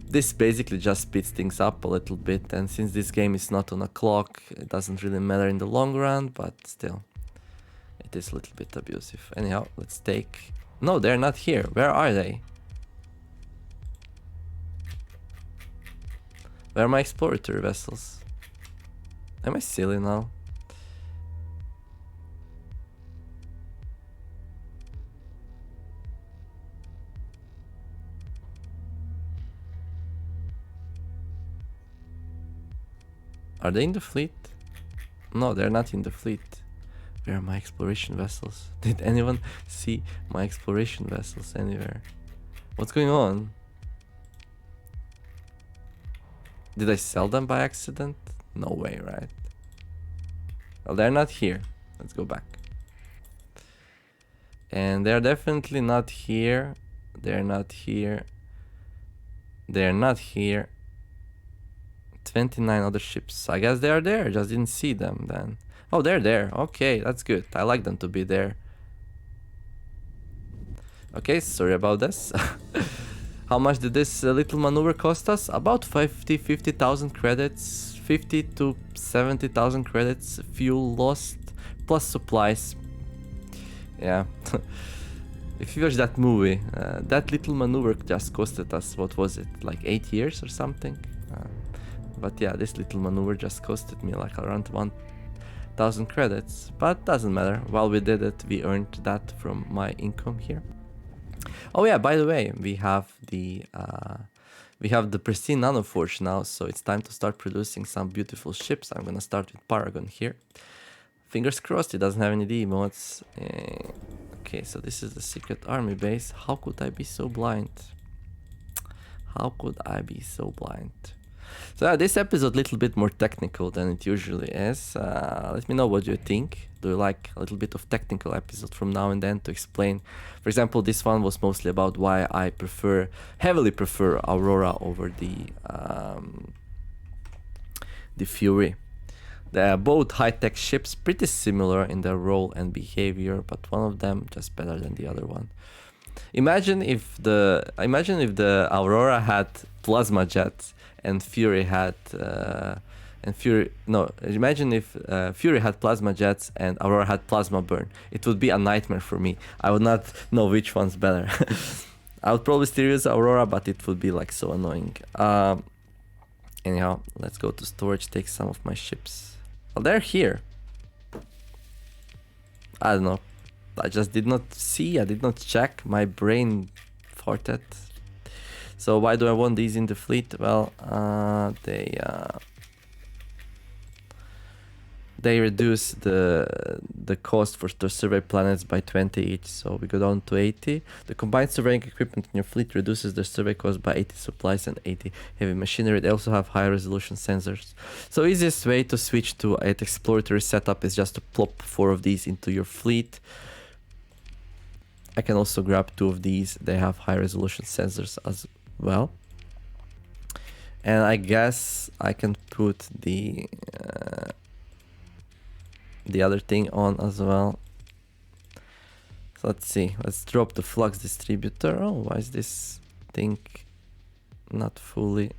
This basically just speeds things up a little bit, and since this game is not on a clock, it doesn't really matter in the long run, but still, it is a little bit abusive. Anyhow, let's take... No, they're not here. Where are they? Where are my exploratory vessels? Am I silly now? Are they in the fleet? No, they're not in the fleet. Where are my exploration vessels? Did anyone see my exploration vessels anywhere? What's going on? Did I sell them by accident? No way, right? Well, they're not here. Let's go back. And they're definitely not here. They're not here. They're not here. 29 other ships. I guess they are there. Just didn't see them then. Oh, they're there. Okay, that's good. I like them to be there. Okay, sorry about this. How much did this little maneuver cost us? About 50,000 credits. 50 to 70,000 credits. Fuel lost. Plus supplies. Yeah. If you watch that movie, that little maneuver just costed us, what was it, like 8 years or something? But yeah, this little maneuver just costed me like around 1,000 credits. But doesn't matter. While we did it, we earned that from my income here. Oh yeah, by the way, we have the pristine nanoforge now, so it's time to start producing some beautiful ships. I'm gonna start with Paragon here. Fingers crossed, it doesn't have any D mods. Okay, so this is the secret army base. How could I be so blind? How could I be so blind? So yeah, this episode a little bit more technical than it usually is. Let me know what you think. Do you like a little bit of technical episode from now and then to explain? For example, this one was mostly about why I heavily prefer Aurora over the Fury. They are both high-tech ships, pretty similar in their role and behavior, but one of them just better than the other one. Imagine if the Aurora had plasma jets and Fury had imagine if Fury had plasma jets and Aurora had plasma burn. It would be a nightmare for me. I would not know which one's better. I would probably still use Aurora, but it would be like so annoying. Anyhow, let's go to storage, take some of my ships. Well, they're here. I don't know. I just did not see, I did not check. My brain farted. So why do I want these in the fleet? Well, they reduce the cost for to survey planets by 20 each, so we go down to 80. The combined surveying equipment in your fleet reduces the survey cost by 80 supplies and 80 heavy machinery. They also have high resolution sensors. So easiest way to switch to an exploratory setup is just to plop 4 of these into your fleet. I can also grab 2 of these. They have high resolution sensors as well. And I guess I can put the other thing on as well. So let's see. Let's drop the flux distributor. Oh, why is this thing not fully?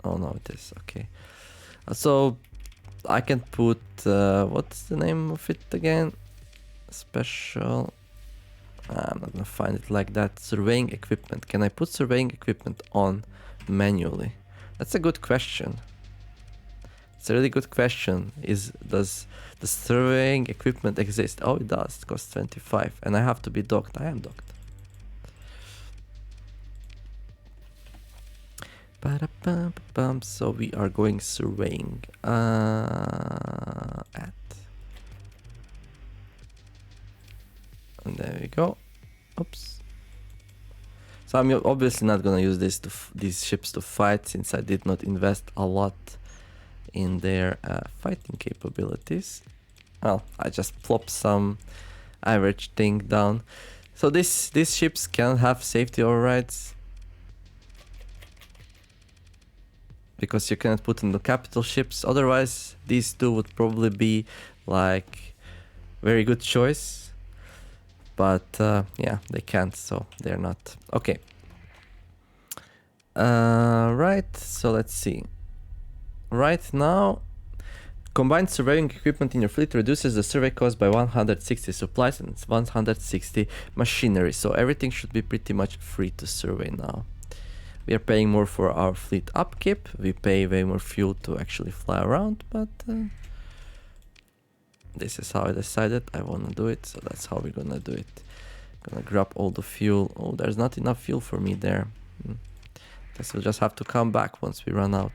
Oh no, it is. Okay. So I can put what's the name of it again? Special. I'm not gonna find it like that. Surveying equipment. Can I put surveying equipment on manually? That's a good question. It's a really good question. Does the surveying equipment exist? Oh, it does. It costs 25, and I have to be docked. I am docked. So we are going surveying at. And there we go. Oops. So I'm obviously not gonna use these ships to fight, since I did not invest a lot in their fighting capabilities. Well, I just plop some average thing down. So these ships can have safety overrides, because you cannot put in the capital ships. Otherwise, these two would probably be like very good choice. But yeah, they can't, so they're not. Okay. Right, so let's see. Right now, combined surveying equipment in your fleet reduces the survey cost by 160 supplies and 160 machinery. So everything should be pretty much free to survey now. We are paying more for our fleet upkeep. We pay way more fuel to actually fly around, but this is how I decided I want to do it, so that's how we're gonna do it. Gonna grab all the fuel. Oh, there's not enough fuel for me there. Guess we'll just have to come back once we run out.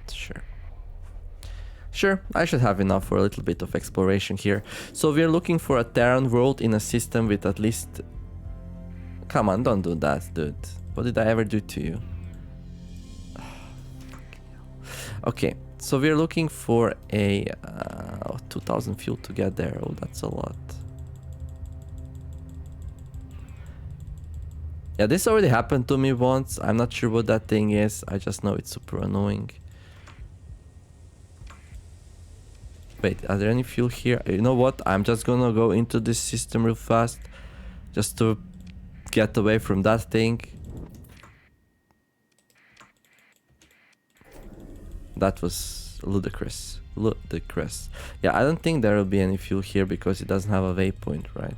Sure, I should have enough for a little bit of exploration here. So we're looking for a Terran world in a system with at least... Come on, don't do that, dude. What did I ever do to you? Okay, so we're looking for a 2000 fuel to get there. Oh, that's a lot. Yeah, this already happened to me once. I'm not sure what that thing is. I just know it's super annoying. Wait, are there any fuel here? You know what? I'm just gonna go into this system real fast. Just to get away from that thing. That was ludicrous. Ludicrous. Yeah, I don't think there will be any fuel here because it doesn't have a waypoint, right?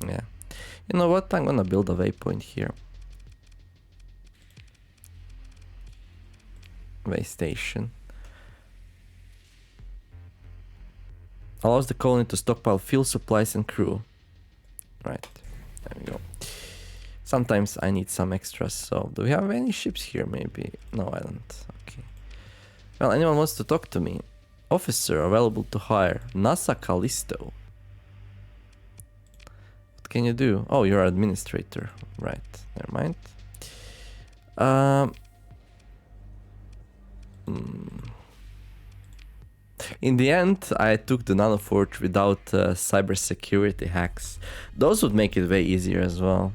Yeah. You know what? I'm gonna build a waypoint here. Way station. Allows the colony to stockpile fuel supplies and crew. Right. There we go. Sometimes I need some extras, so do we have any ships here maybe? No, I don't. Okay. Well, anyone wants to talk to me? Officer available to hire. NASA Callisto. What can you do? Oh, you're administrator. Right. Never mind. In the end, I took the Nanoforge without cybersecurity hacks. Those would make it way easier as well.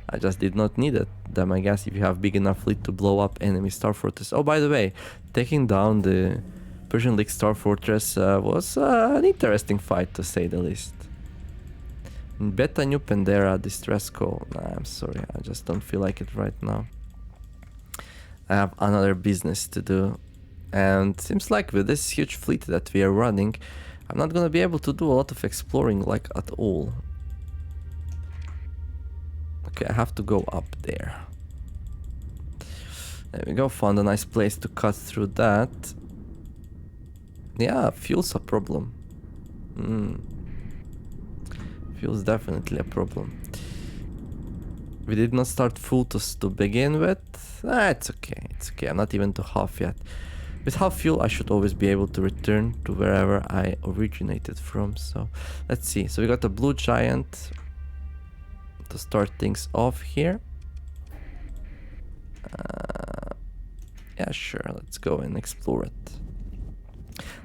I just did not need it. Them, I guess, if you have big enough fleet to blow up enemy star fortress. Oh, by the way, taking down the Persian League star fortress was an interesting fight, to say the least. Beta New Pandera distress call. Nah, I'm sorry, I just don't feel like it right now. I have another business to do. And seems like with this huge fleet that we are running, I'm not gonna be able to do a lot of exploring like at all. Okay, I have to go up there. There we go, found a nice place to cut through that. Yeah, fuel's a problem. Fuel's definitely a problem. We did not start full to begin with. It's okay, it's okay, I'm not even to half yet. With half fuel, I should always be able to return to wherever I originated from. So let's see. So we got a blue giant to start things off here. Yeah, sure. Let's go and explore it.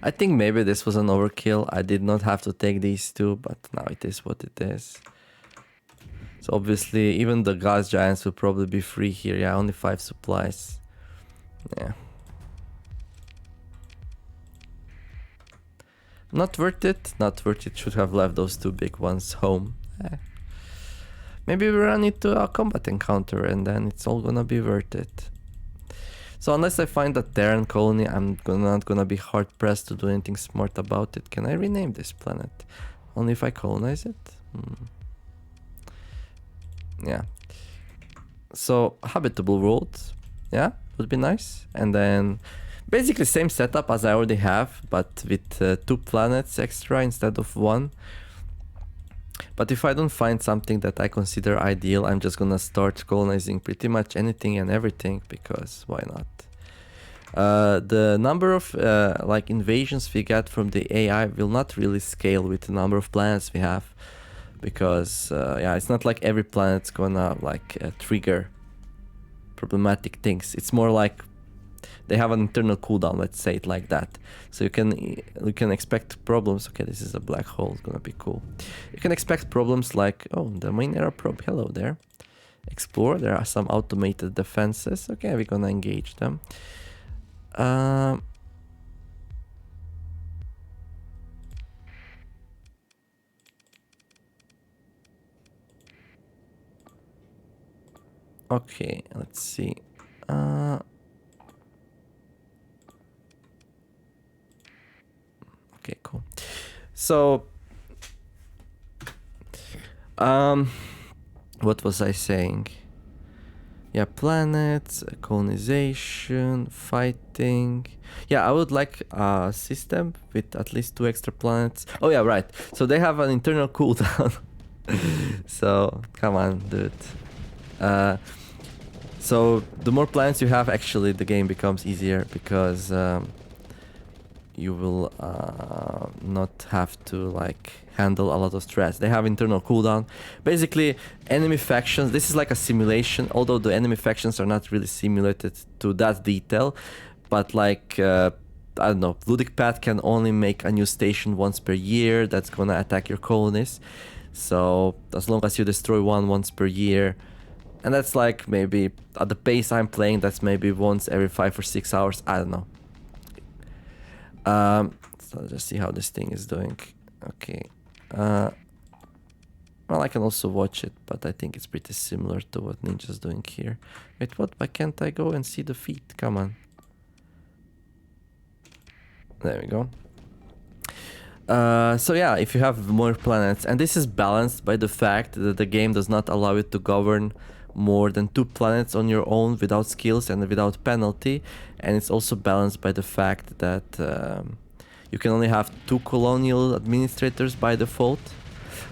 I think maybe this was an overkill. I did not have to take these two, but now it is what it is. So obviously, even the gas giants will probably be free here. Yeah, only 5 supplies. Yeah. Not worth it, not worth it. Should have left those 2 big ones home. Maybe we run into a combat encounter and then it's all gonna be worth it. So unless I find a Terran colony, I'm not gonna be hard pressed to do anything smart about it. Can I rename this planet? Only if I colonize it? Yeah. So habitable world, yeah, would be nice. And then basically same setup as I already have, but with 2 planets extra instead of 1. But if I don't find something that I consider ideal, I'm just gonna start colonizing pretty much anything and everything, because why not? The number of like invasions we get from the AI will not really scale with the number of planets we have, because yeah, it's not like every planet's gonna like trigger problematic things. It's more like they have an internal cooldown, let's say it like that. So you can expect problems. Okay, this is a black hole, it's gonna be cool. You can expect problems like, oh, the main era probe, hello there. Explore, there are some automated defenses. Okay, we're gonna engage them. Okay, let's see. Okay, cool. So, what was I saying? Yeah, planets, colonization, fighting. Yeah, I would like a system with at least 2 extra planets. Oh yeah, right. So they have an internal cooldown. So, come on, dude. So the more planets you have, actually the game becomes easier, because you will not have to like handle a lot of stress. They have internal cooldown. Basically, enemy factions, this is like a simulation, although the enemy factions are not really simulated to that detail, but like I don't know, Ludic Path can only make a new station once per year that's gonna attack your colonies. So as long as you destroy one once per year, and that's like maybe at the pace I'm playing, that's maybe once every 5 or 6 hours, I don't know. So let's see how this thing is doing. Okay. Well, I can also watch it, but I think it's pretty similar to what Ninja's doing here. Wait, what? Why can't I go and see the feed? Come on. There we go. So yeah, if you have more planets, and this is balanced by the fact that the game does not allow you to govern more than 2 planets on your own without skills and without penalty, and it's also balanced by the fact that you can only have 2 colonial administrators by default.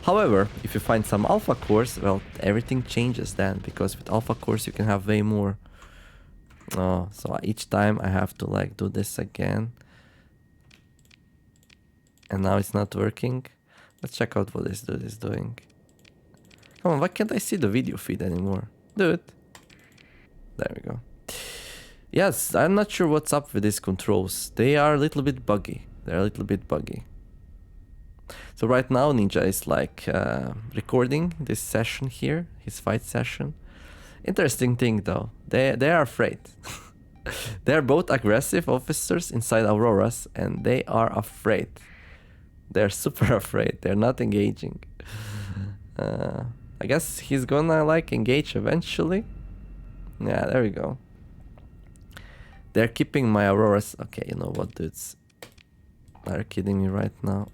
However, if you find some alpha cores, well, everything changes then, because with alpha cores you can have way more. Oh, so each time I have to like do this again. And now it's not working. Let's check out what this dude is doing. Come on, why can't I see the video feed anymore? Dude. There we go. Yes, I'm not sure what's up with these controls. They are a little bit buggy. They're a little bit buggy. So right now Ninja is like recording this session here, his fight session. Interesting thing though, they are afraid. They're both aggressive officers inside Auroras, and they are afraid. They're super afraid. They're not engaging. I guess he's gonna like engage eventually. Yeah, there we go. They're keeping my Auroras. Okay, you know what, dudes? They're kidding me right now.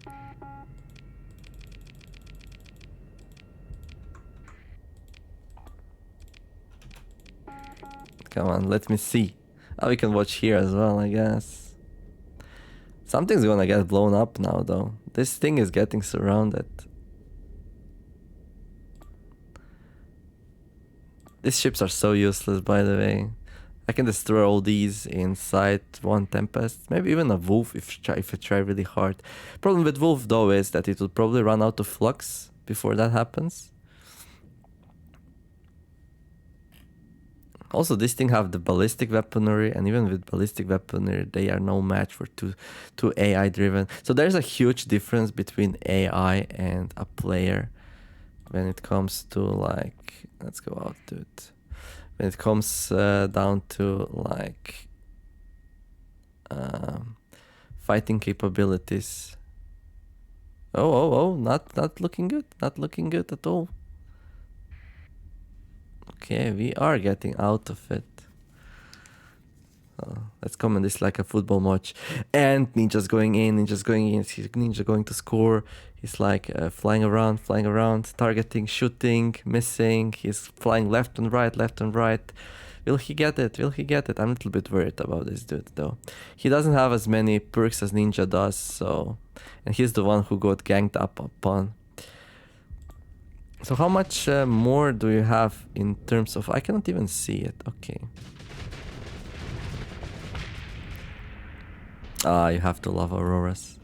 Come on, let me see. Oh, we can watch here as well, I guess. Something's gonna get blown up now, though. This thing is getting surrounded. These ships are so useless, by the way. I can destroy all these inside one Tempest. Maybe even a Wolf if I try really hard. Problem with Wolf, though, is that it will probably run out of flux before that happens. Also, this thing have the ballistic weaponry, and even with ballistic weaponry, they are no match for two AI driven. So there's a huge difference between AI and a player when it comes to like, let's go out to it. When it comes down to like fighting capabilities. Oh, not looking good. Not looking good at all. Okay, we are getting out of it. Let's comment this like a football match. And Ninja's going in, Ninja going to score. He's like flying around, targeting, shooting, missing. He's flying left and right. Will he get it? I'm a little bit worried about this dude though. He doesn't have as many perks as Ninja does, so... And he's the one who got ganged up upon. So how much more do you have in terms of... I cannot even see it. Okay. You have to love Auroras.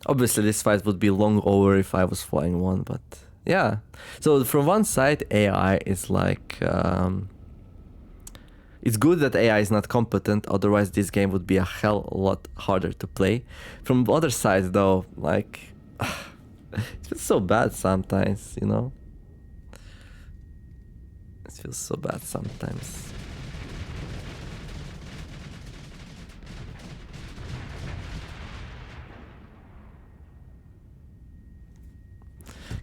Obviously this fight would be long over if I was flying one, but... Yeah. So from one side, AI is like... It's good that AI is not competent, otherwise this game would be a hell lot harder to play. From the other side though, like... It feels so bad sometimes, you know? It feels so bad sometimes.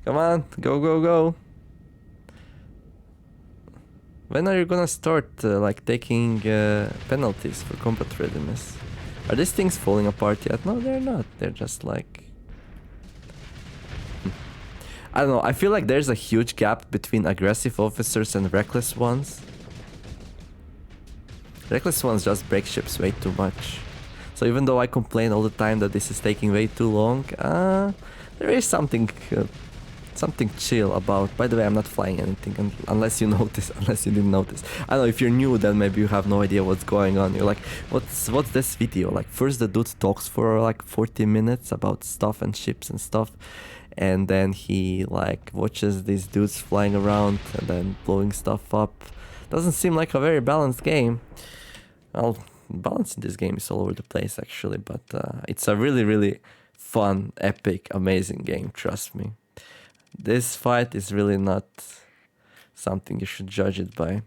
Come on, go. When are you gonna start like taking penalties for combat readiness? Are these things falling apart yet? No, they're not. They're just like... I don't know, I feel like there's a huge gap between aggressive officers and reckless ones. Reckless ones just break ships way too much. So even though I complain all the time that this is taking way too long, there is something something chill about. By the way, I'm not flying anything unless you notice, unless you didn't notice. I know if you're new, then maybe you have no idea what's going on. You're like, what's this video? Like, first the dude talks for like 40 minutes about stuff and ships and stuff, and then he like watches these dudes flying around and then blowing stuff up. Doesn't seem like a very balanced game. Well, balance in this game is all over the place actually, but it's a really, really fun, epic, amazing game, trust me. This fight is really not something you should judge it by.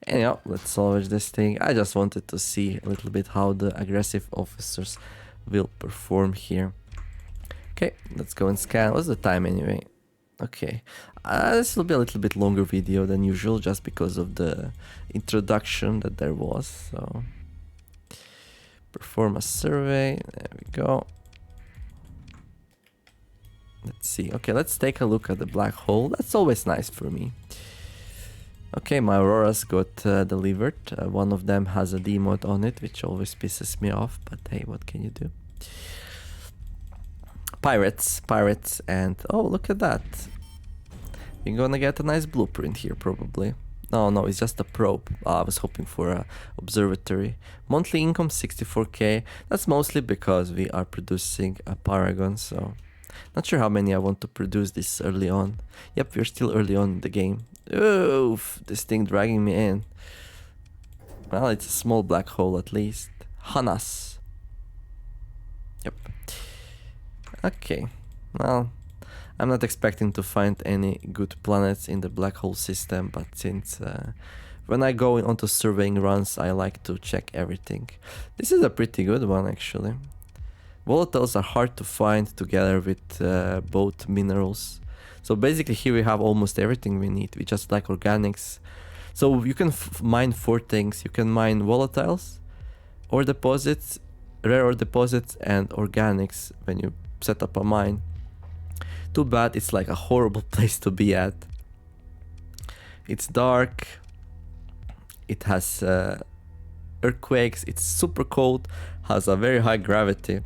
Anyhow, let's salvage this thing. I just wanted to see a little bit how the aggressive officers will perform here. Okay, let's go and scan. What's the time anyway? Okay, this will be a little bit longer video than usual just because of the introduction that there was. So, perform a survey. There we go. Let's see. Okay, let's take a look at the black hole. That's always nice for me. Okay, my Auroras got delivered. One of them has a D mod on it, which always pisses me off. But hey, what can you do? Pirates, and oh, look at that. You're gonna get a nice blueprint here, probably. No, it's just a probe. I was hoping for a observatory. Monthly income 64k. That's mostly because we are producing a Paragon, so not sure how many I want to produce this early on. Yep, we're still early on in the game. Oof, this thing dragging me in. Well, it's a small black hole at least. Hanas. Yep. Okay, well, I'm not expecting to find any good planets in the black hole system, but since when I go onto surveying runs, I like to check everything. This is a pretty good one, actually. Volatiles are hard to find together with both minerals. So basically here we have almost everything we need. We just like organics. So you can mine 4 things. You can mine volatiles, ore deposits, rare ore deposits, and organics when you set up a mine. Too bad it's like a horrible place to be at. It's dark. It has earthquakes. It's super cold. Has a very high gravity.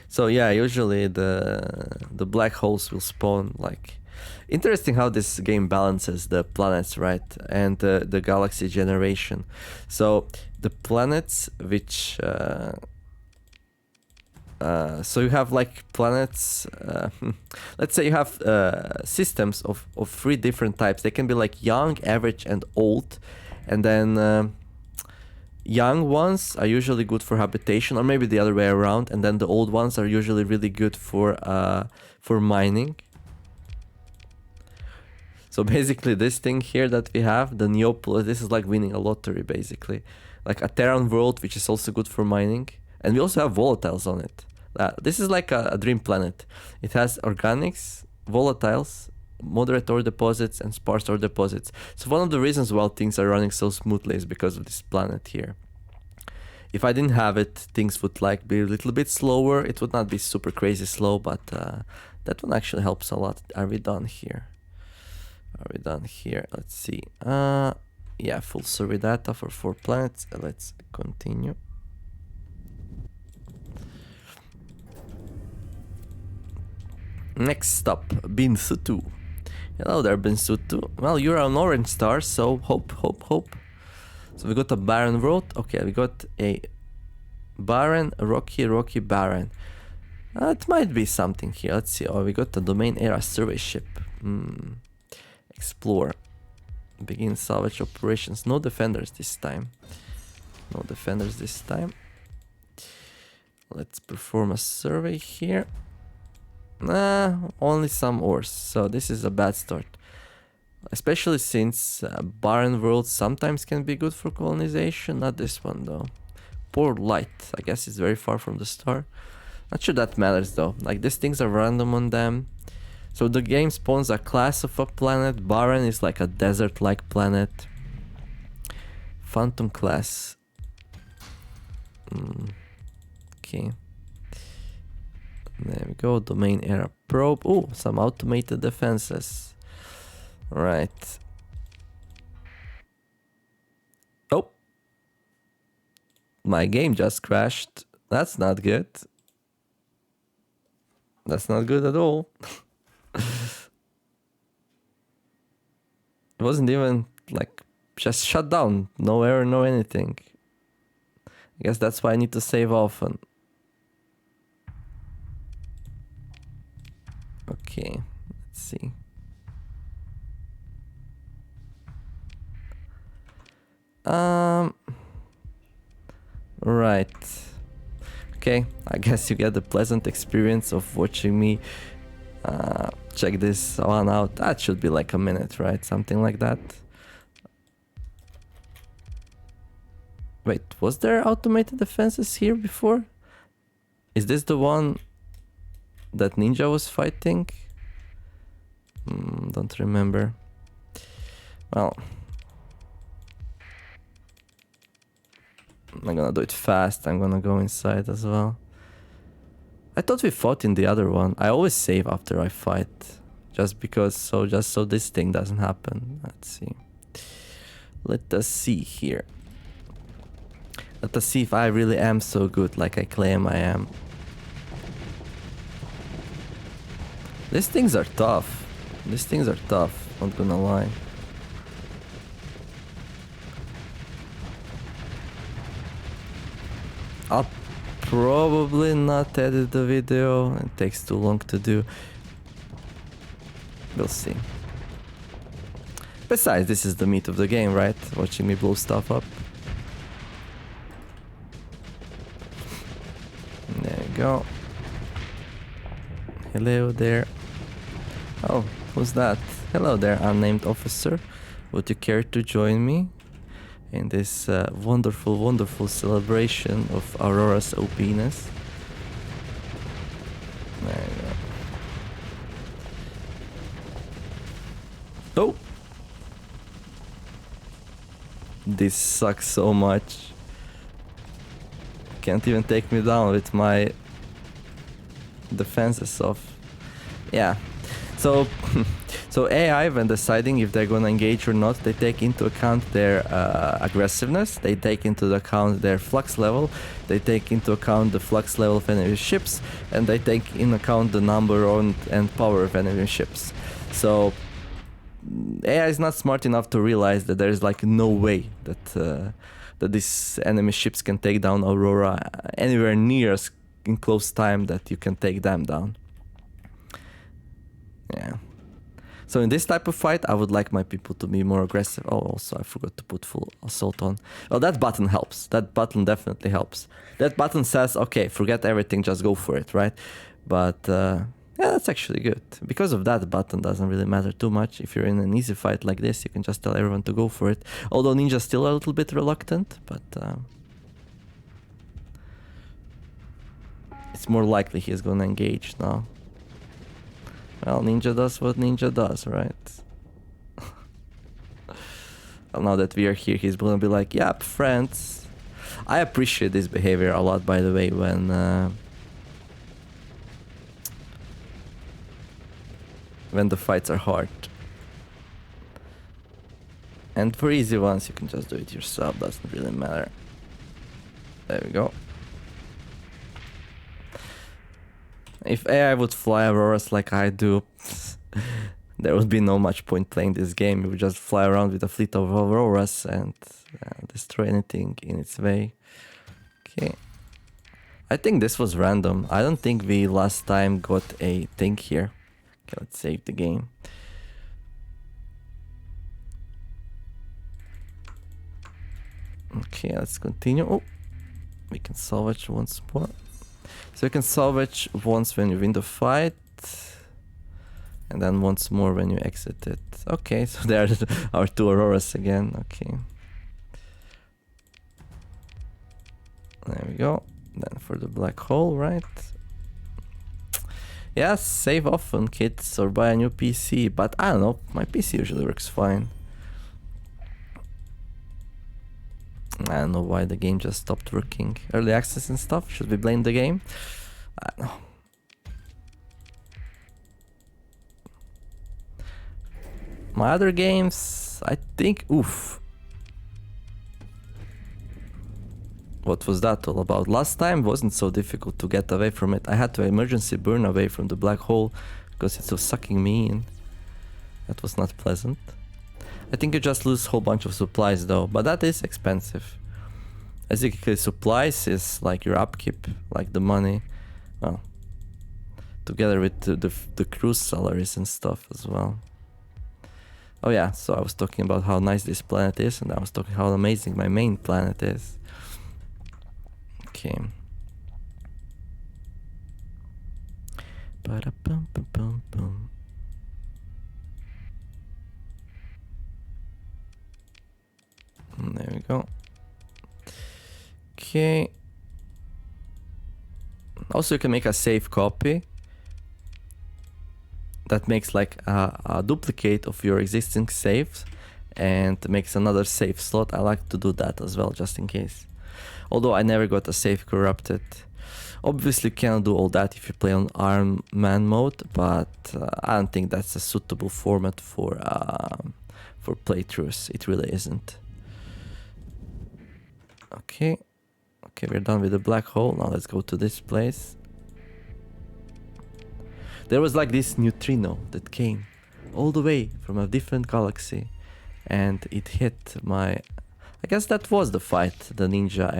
So yeah, usually the black holes will spawn like... Interesting how this game balances the planets, right? And the galaxy generation. So the planets which... so you have like planets, let's say you have systems of 3 different types. They can be like young, average, and old. And then young ones are usually good for habitation, or maybe the other way around. And then the old ones are usually really good for mining. So basically this thing here that we have, the Neopolis, this is like winning a lottery basically. Like a Terran world, which is also good for mining. And we also have volatiles on it. This is like a dream planet. It has organics, volatiles, moderate ore deposits, and sparse ore deposits. So one of the reasons why things are running so smoothly is because of this planet here. If I didn't have it, things would like be a little bit slower. It would not be super crazy slow, but that one actually helps a lot. Are we done here? Let's see. Yeah, full survey data for 4 planets. Let's continue. Next stop, Binsutu. Hello there, Binsutu. Well, you're an orange star, so hope. So we got a barren world. Okay, we got a barren, rocky barren. It might be something here. Let's see. Oh, we got a domain era survey ship. Explore. Begin salvage operations. No defenders this time. Let's perform a survey here. Only some ores, so this is a bad start. Especially since barren worlds sometimes can be good for colonization. Not this one though. Poor light, I guess it's very far from the star. Not sure that matters though. Like these things are random on them. So the game spawns a class of a planet. Barren is like a desert-like planet. Phantom class. Okay. There we go, domain era probe. Oh, some automated defenses. Right. Oh. My game just crashed. That's not good. That's not good at all. It wasn't even like just shut down. No error, no anything. I guess that's why I need to save often. Okay, let's see. Right. Okay, I guess you get the pleasant experience of watching me check this one out. That should be like a minute, right? Something like that. Wait, was there automated defenses here before? Is this the one that Ninja was fighting? Don't remember. Well, I'm gonna do it fast. I'm gonna go inside as well. I thought we fought in the other one. I always save after I fight. Just so this thing doesn't happen. Let's see. Let us see here. Let us see if I really am so good like I claim I am. These things are tough. These things are tough, not gonna lie. I'll probably not edit the video. It takes too long to do. We'll see. Besides, this is the meat of the game, right? Watching me blow stuff up. There you go. Hello there. Oh, who's that? Hello there, unnamed officer. Would you care to join me in this wonderful, wonderful celebration of Aurora's OPness? There you go. Oh! This sucks so much. Can't even take me down with my defenses off. Yeah. So, so AI, when deciding if they're gonna engage or not, they take into account their aggressiveness, they take into account their flux level, they take into account the flux level of enemy ships, and they take in account the number and power of enemy ships. So AI is not smart enough to realize that there's like no way that that these enemy ships can take down Aurora anywhere near as in close time that you can take them down. Yeah. So in this type of fight, I would like my people to be more aggressive. Oh, also I forgot to put full assault on. Well, that button helps. That button definitely helps. That button says, okay, forget everything, just go for it, right? But yeah, that's actually good. Because of that, the button doesn't really matter too much. If you're in an easy fight like this, you can just tell everyone to go for it. Although Ninja's still a little bit reluctant, but it's more likely he's gonna engage now. Well, Ninja does what Ninja does, right? Well, now that we are here, he's gonna be like, yep, friends. I appreciate this behavior a lot, by the way, when the fights are hard. And for easy ones, you can just do it yourself, doesn't really matter. There we go. If AI would fly Auroras like I do, there would be no much point playing this game. You would just fly around with a fleet of Auroras and destroy anything in its way. Okay. I think this was random. I don't think we last time got a thing here. Okay, let's save the game. Okay, let's continue. Oh, we can salvage once more. So you can salvage once when you win the fight, and then once more when you exit it. Okay, so there are our two Auroras again. Okay. There we go. Then for the black hole, right? Yes, save often, kids, or buy a new PC. But I don't know, my PC usually works fine. I don't know why the game just stopped working. Early access and stuff, should we blame the game? I don't know. My other games, I think, oof. What was that all about? Last time wasn't so difficult to get away from it. I had to emergency burn away from the black hole because it was sucking me in. That was not pleasant. I think you just lose a whole bunch of supplies though, but that is expensive. Basically, supplies is like your upkeep, like the money, well, together with the crew salaries and stuff as well. Oh yeah, so I was talking about how nice this planet is, and I was talking how amazing my main planet is. Okay. Ba-da-bum-bum-bum-bum. There we go. Okay. Also, you can make a save copy that makes like a duplicate of your existing saves and makes another save slot. I like to do that as well, just in case. Although I never got a save corrupted. Obviously, you cannot do all that if you play on Arm Man mode, but I don't think that's a suitable format for playthroughs. It really isn't. Okay. Okay, we're done with the black hole. Now let's go to this place. There was like this neutrino that came all the way from a different galaxy, and it hit my... I guess that was the fight. The ninja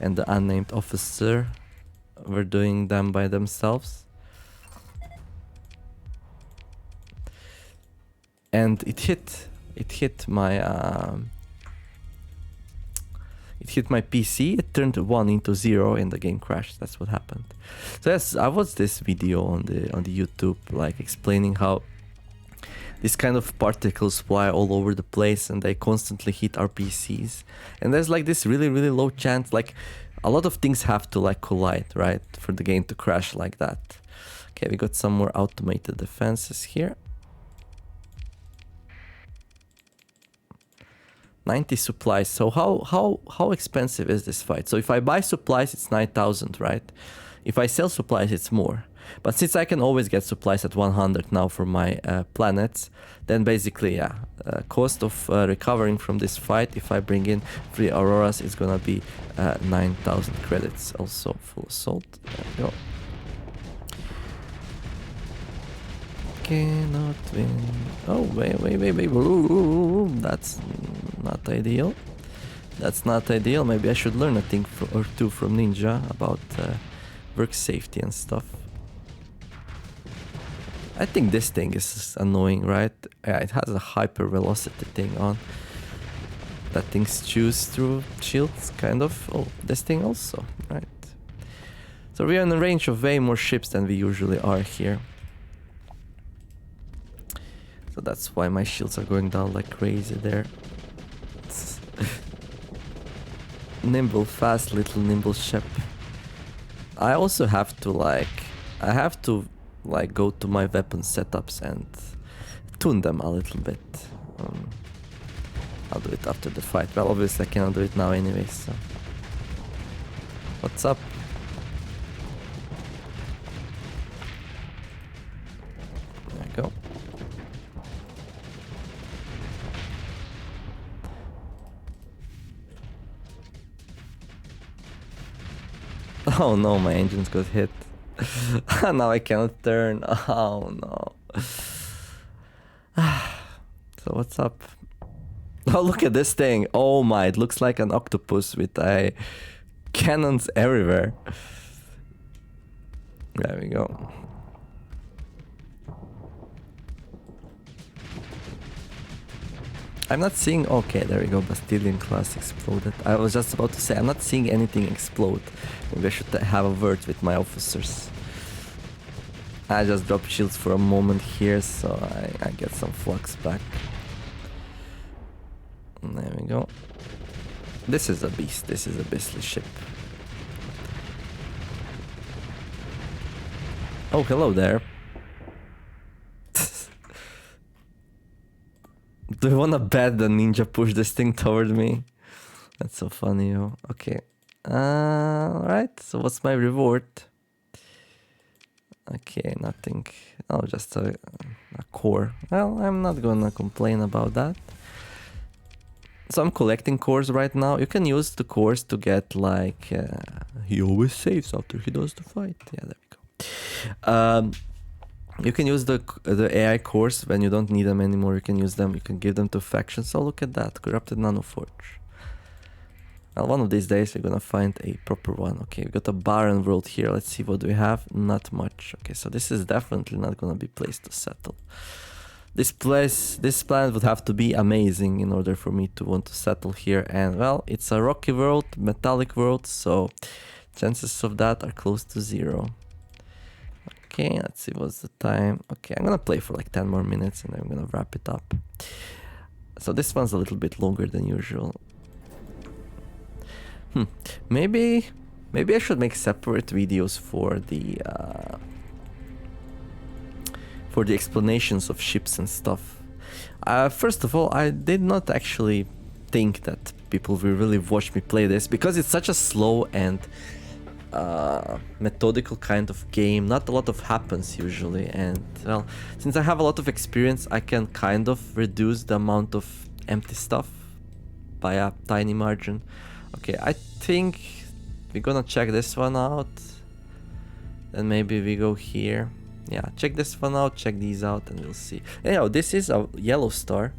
and the unnamed officer were doing them by themselves. And it hit my... It hit my PC, it turned 1 into 0 and the game crashed. That's what happened. So yes, I watched this video on the YouTube, like explaining how these kind of particles fly all over the place and they constantly hit our PCs. And there's like this really, really low chance, like a lot of things have to like collide, right? For the game to crash like that. Okay, we got some more automated defenses here. 90 supplies. So how expensive is this fight? So if I buy supplies, it's 9,000, right? If I sell supplies, it's more. But since I can always get supplies at 100 now for my planets, then basically, yeah, cost of recovering from this fight, if I bring in 3 Auroras, is gonna be 9,000 credits. Also full assault. There we go. Cannot win. Oh, wait. Ooh, that's not ideal. That's not ideal. Maybe I should learn a thing or two from Ninja about work safety and stuff. I think this thing is annoying, right? Yeah, it has a hyper velocity thing on. That thing chews through shields, kind of. Oh, this thing also, right? So we are in the range of way more ships than we usually are here. So that's why my shields are going down like crazy there. Nimble, fast little nimble ship. I also have to go to my weapon setups and tune them a little bit. I'll do it after the fight. Well, obviously I cannot do it now anyway, so... What's up? There we go. Oh no, my engines got hit. Now I cannot turn. Oh no. So what's up? Oh, look at this thing. Oh my, it looks like an octopus with cannons everywhere. There we go. I'm not seeing... Okay, there we go. Bastilian class exploded. I was just about to say, I'm not seeing anything explode. Maybe I should have a word with my officers. I just dropped shields for a moment here, so I get some flux back. And there we go. This is a beast. This is a beastly ship. Oh, hello there. Do you wanna bet the ninja pushed this thing toward me? That's so funny, yo. Okay. Alright, so what's my reward? Okay, nothing. Oh, just a core. Well, I'm not gonna complain about that. So I'm collecting cores right now. You can use the cores to get like... he always saves after he does the fight. Yeah, there we go. You can use the AI cores when you don't need them anymore. You can use them. You can give them to factions. So look at that, corrupted nanoforge. Well, one of these days we're gonna find a proper one. Okay, we got a barren world here. Let's see what do we have. Not much. Okay, so this is definitely not gonna be place to settle. This planet would have to be amazing in order for me to want to settle here. And well, it's a rocky world, metallic world, so chances of that are close to 0. Okay, let's see what's the time. Okay, I'm gonna play for like 10 more minutes and then I'm gonna wrap it up. So this one's a little bit longer than usual. Maybe I should make separate videos for the explanations of ships and stuff. First of all, I did not actually think that people will really watch me play this because it's such a slow and methodical kind of game. Not a lot of happens usually, and well, since I have a lot of experience, I can kind of reduce the amount of empty stuff by a tiny margin. Okay, I think we're gonna check this one out. Then maybe we go here. Yeah, check this one out, check these out, and we'll see. Anyhow, this is a yellow star.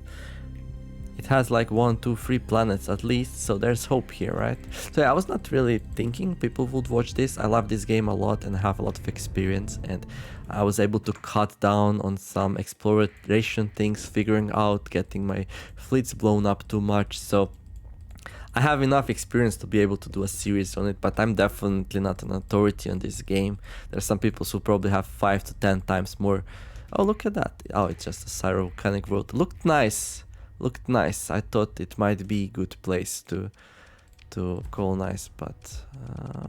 It has like 1, 2, 3 planets at least, so there's hope here, right? So yeah, I was not really thinking people would watch this. I love this game a lot and have a lot of experience, and I was able to cut down on some exploration things, figuring out getting my fleets blown up too much. So I have enough experience to be able to do a series on it, but I'm definitely not an authority on this game. There are some people who probably have 5 to 10 times more. Oh, look at that. Oh, it's just a cyrovolcanic world. Looked nice. Looked nice. I thought it might be a good place to colonize, but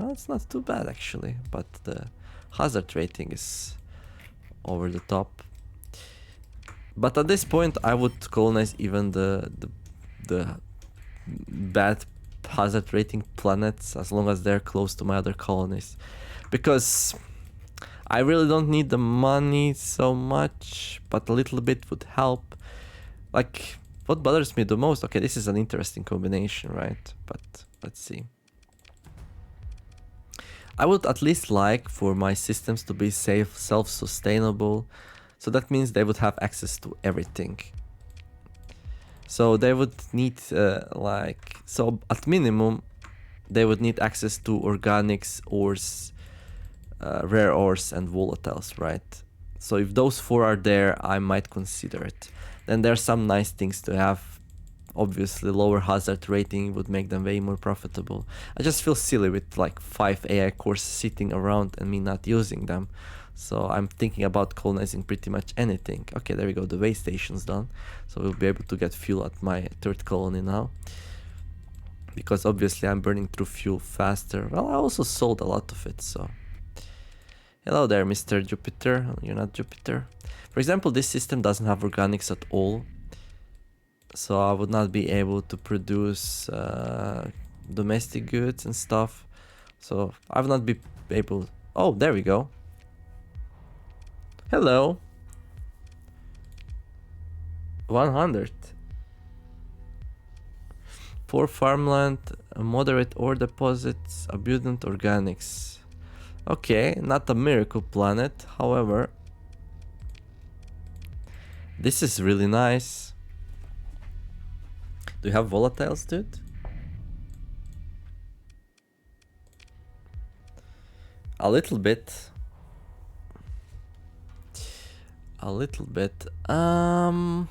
it's not too bad actually. But the hazard rating is over the top. But at this point, I would colonize even the bad hazard rating planets as long as they're close to my other colonies, because I really don't need the money so much, but a little bit would help. Like, what bothers me the most? Okay, this is an interesting combination, right? But let's see. I would at least like for my systems to be safe, self-sustainable, so that means they would have access to everything. So they would need so at minimum they would need access to organics, ores, rare ores and volatiles, right? So if those 4 are there, I might consider it. Then there are some nice things to have. Obviously lower hazard rating would make them way more profitable. I just feel silly with like 5 AI cores sitting around and me not using them. So I'm thinking about colonizing pretty much anything. Okay, there we go, the way station's done. So we'll be able to get fuel at my 3rd colony now. Because obviously I'm burning through fuel faster. Well, I also sold a lot of it, so... Hello there, Mr. Jupiter. You're not Jupiter. For example, this system doesn't have organics at all. So I would not be able to produce domestic goods and stuff. So I would not be able... Oh, there we go. Hello. 100. 4 farmland, moderate ore deposits, abundant organics. Okay, not a miracle planet, however, this is really nice. Do you have volatiles, dude? A little bit. A little bit. Hum.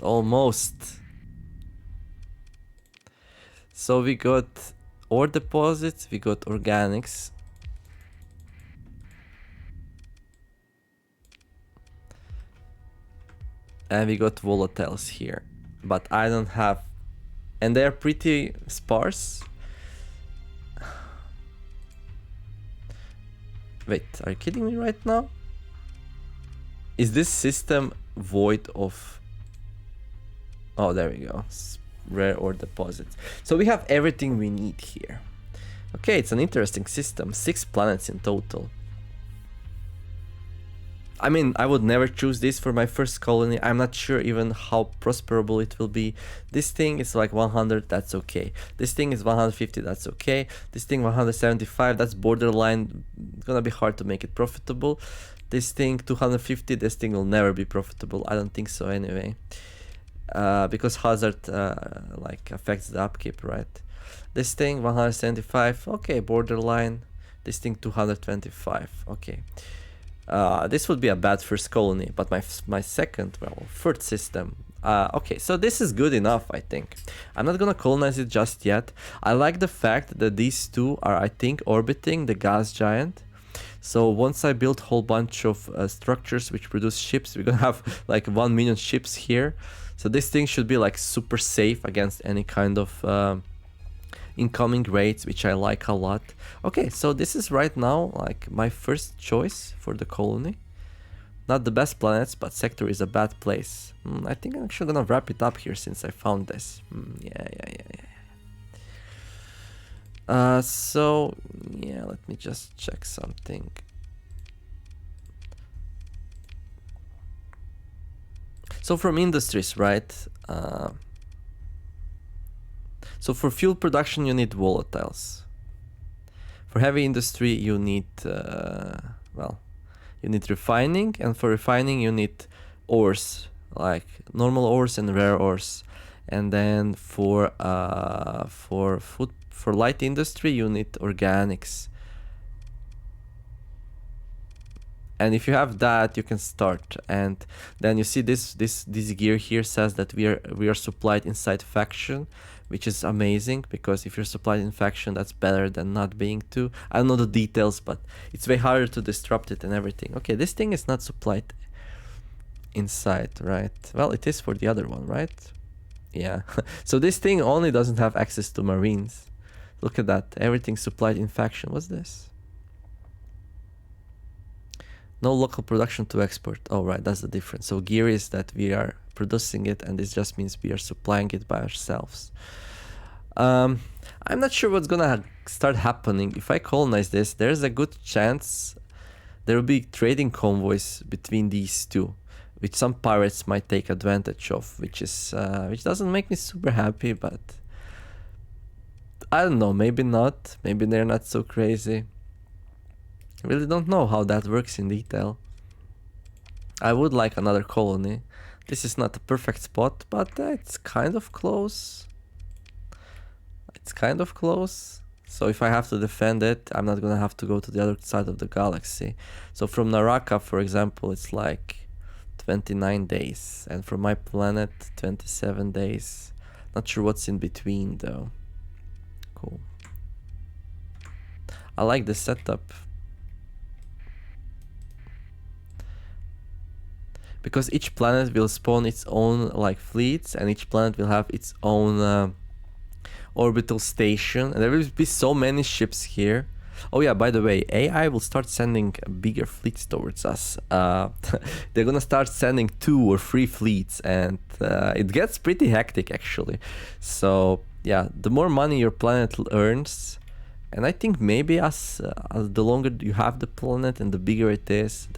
Almost. So we got ore deposits, we got organics. And we got volatiles here. But I don't have... And they're pretty sparse. Wait, are you kidding me right now? Is this system void of... Oh, there we go. Rare ore deposits. So we have everything we need here. Okay, it's an interesting system. 6 planets in total. I mean, I would never choose this for my first colony. I'm not sure even how prosperable it will be. This thing is like 100, that's okay. This thing is 150, that's okay. This thing 175, that's borderline. Gonna be hard to make it profitable. This thing 250, this thing will never be profitable. I don't think so anyway. Because hazard like affects the upkeep, right? This thing 175, okay, borderline. This thing 225, okay. This would be a bad first colony, but my second, well, third system. Okay, so this is good enough, I think. I'm not gonna colonize it just yet. I like the fact that these two are, I think, orbiting the gas giant. So once I build a whole bunch of structures which produce ships, we're gonna have like 1 million ships here. So this thing should be like super safe against any kind of incoming raids, which I like a lot. Okay, so this is right now like my first choice for the colony. Not the best planets, but sector is a bad place. I think I'm actually gonna wrap it up here since I found this. Yeah. So yeah, let me just check something. So from industries, right? So for fuel production, you need volatiles. For heavy industry, you need, well, you need refining, and for refining, you need ores, like normal ores and rare ores. And then for light industry, you need organics. And if you have that, you can start. And then you see this gear here says that we are supplied inside faction, which is amazing, because if you're supplied in faction, that's better than not being to. I don't know the details, but it's way harder to disrupt it and everything. Okay, this thing is not supplied inside, right? Well, it is for the other one, right? Yeah. So this thing only doesn't have access to marines. Look at that. Everything's supplied in faction. What's this? No local production to export. Oh, right, that's the difference. So gear is that we are producing it, and this just means we are supplying it by ourselves. I'm not sure what's gonna start happening. If I colonize this, there's a good chance there will be trading convoys between these two, which some pirates might take advantage of, which doesn't make me super happy, but I don't know, maybe not. Maybe they're not so crazy. I really don't know how that works in detail. I would like another colony. This is not a perfect spot, but it's kind of close. It's kind of close. So if I have to defend it, I'm not gonna have to go to the other side of the galaxy. So from Naraka, for example, it's like 29 days. And from my planet, 27 days. Not sure what's in between though. Cool. I like the setup. Because each planet will spawn its own like fleets, and each planet will have its own orbital station, and there will be so many ships here. Oh yeah, by the way, AI will start sending bigger fleets towards us. They're gonna start sending 2 or 3 fleets, and it gets pretty hectic actually. So yeah, the more money your planet earns, and I think maybe as the longer you have the planet and the bigger it is,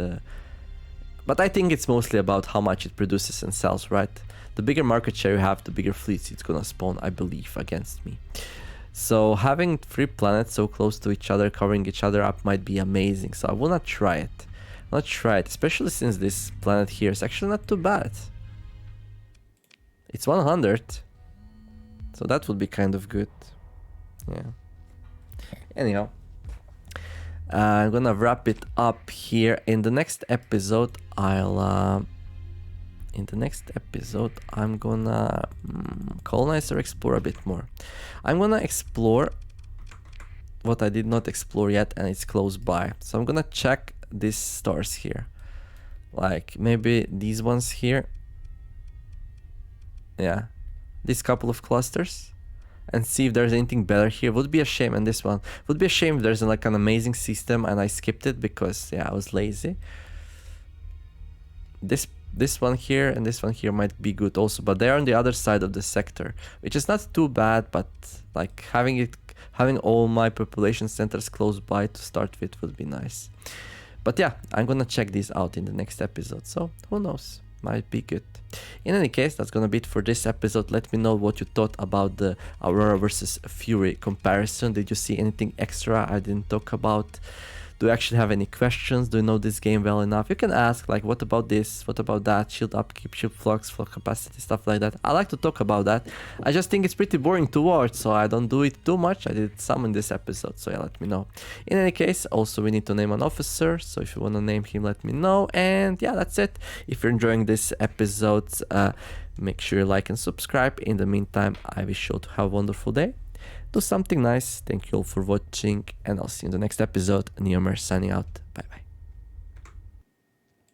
but I think it's mostly about how much it produces and sells, right? The bigger market share you have, the bigger fleets it's gonna spawn, I believe, against me. So having 3 planets so close to each other, covering each other up, might be amazing. So I will not try it. Especially since this planet here is actually not too bad. It's 100. So that would be kind of good. Yeah. Anyhow. I'm gonna wrap it up here. In the next episode, I'm gonna colonize or explore a bit more. I'm gonna explore what I did not explore yet, and it's close by. So I'm gonna check these stars here, like maybe these ones here. Yeah, these couple of clusters, and see if there's anything better here. Would be a shame, and this one would be a shame if there's like an amazing system and I skipped it because yeah, I was lazy. This one here and this one here might be good also, but they're on the other side of the sector, which is not too bad, but like having all my population centers close by to start with would be nice. But yeah, I'm gonna check these out in the next episode, so who knows, might be good. In any case, that's gonna be it for this episode. Let me know what you thought about the Aurora versus Fury comparison. Did you see anything extra I didn't talk about? Do you actually have any questions? Do you know this game well enough? You can ask, like, what about this? What about that? Shield upkeep, shield flux, flux capacity, stuff like that. I like to talk about that. I just think it's pretty boring to watch, so I don't do it too much. I did some in this episode, so yeah, let me know. In any case, also we need to name an officer, so if you want to name him, let me know. And yeah, that's it. If you're enjoying this episode, make sure you like and subscribe. In the meantime, I wish you all to have a wonderful day. Do something nice. Thank you all for watching, and I'll see you in the next episode. Neomer signing out. Bye bye.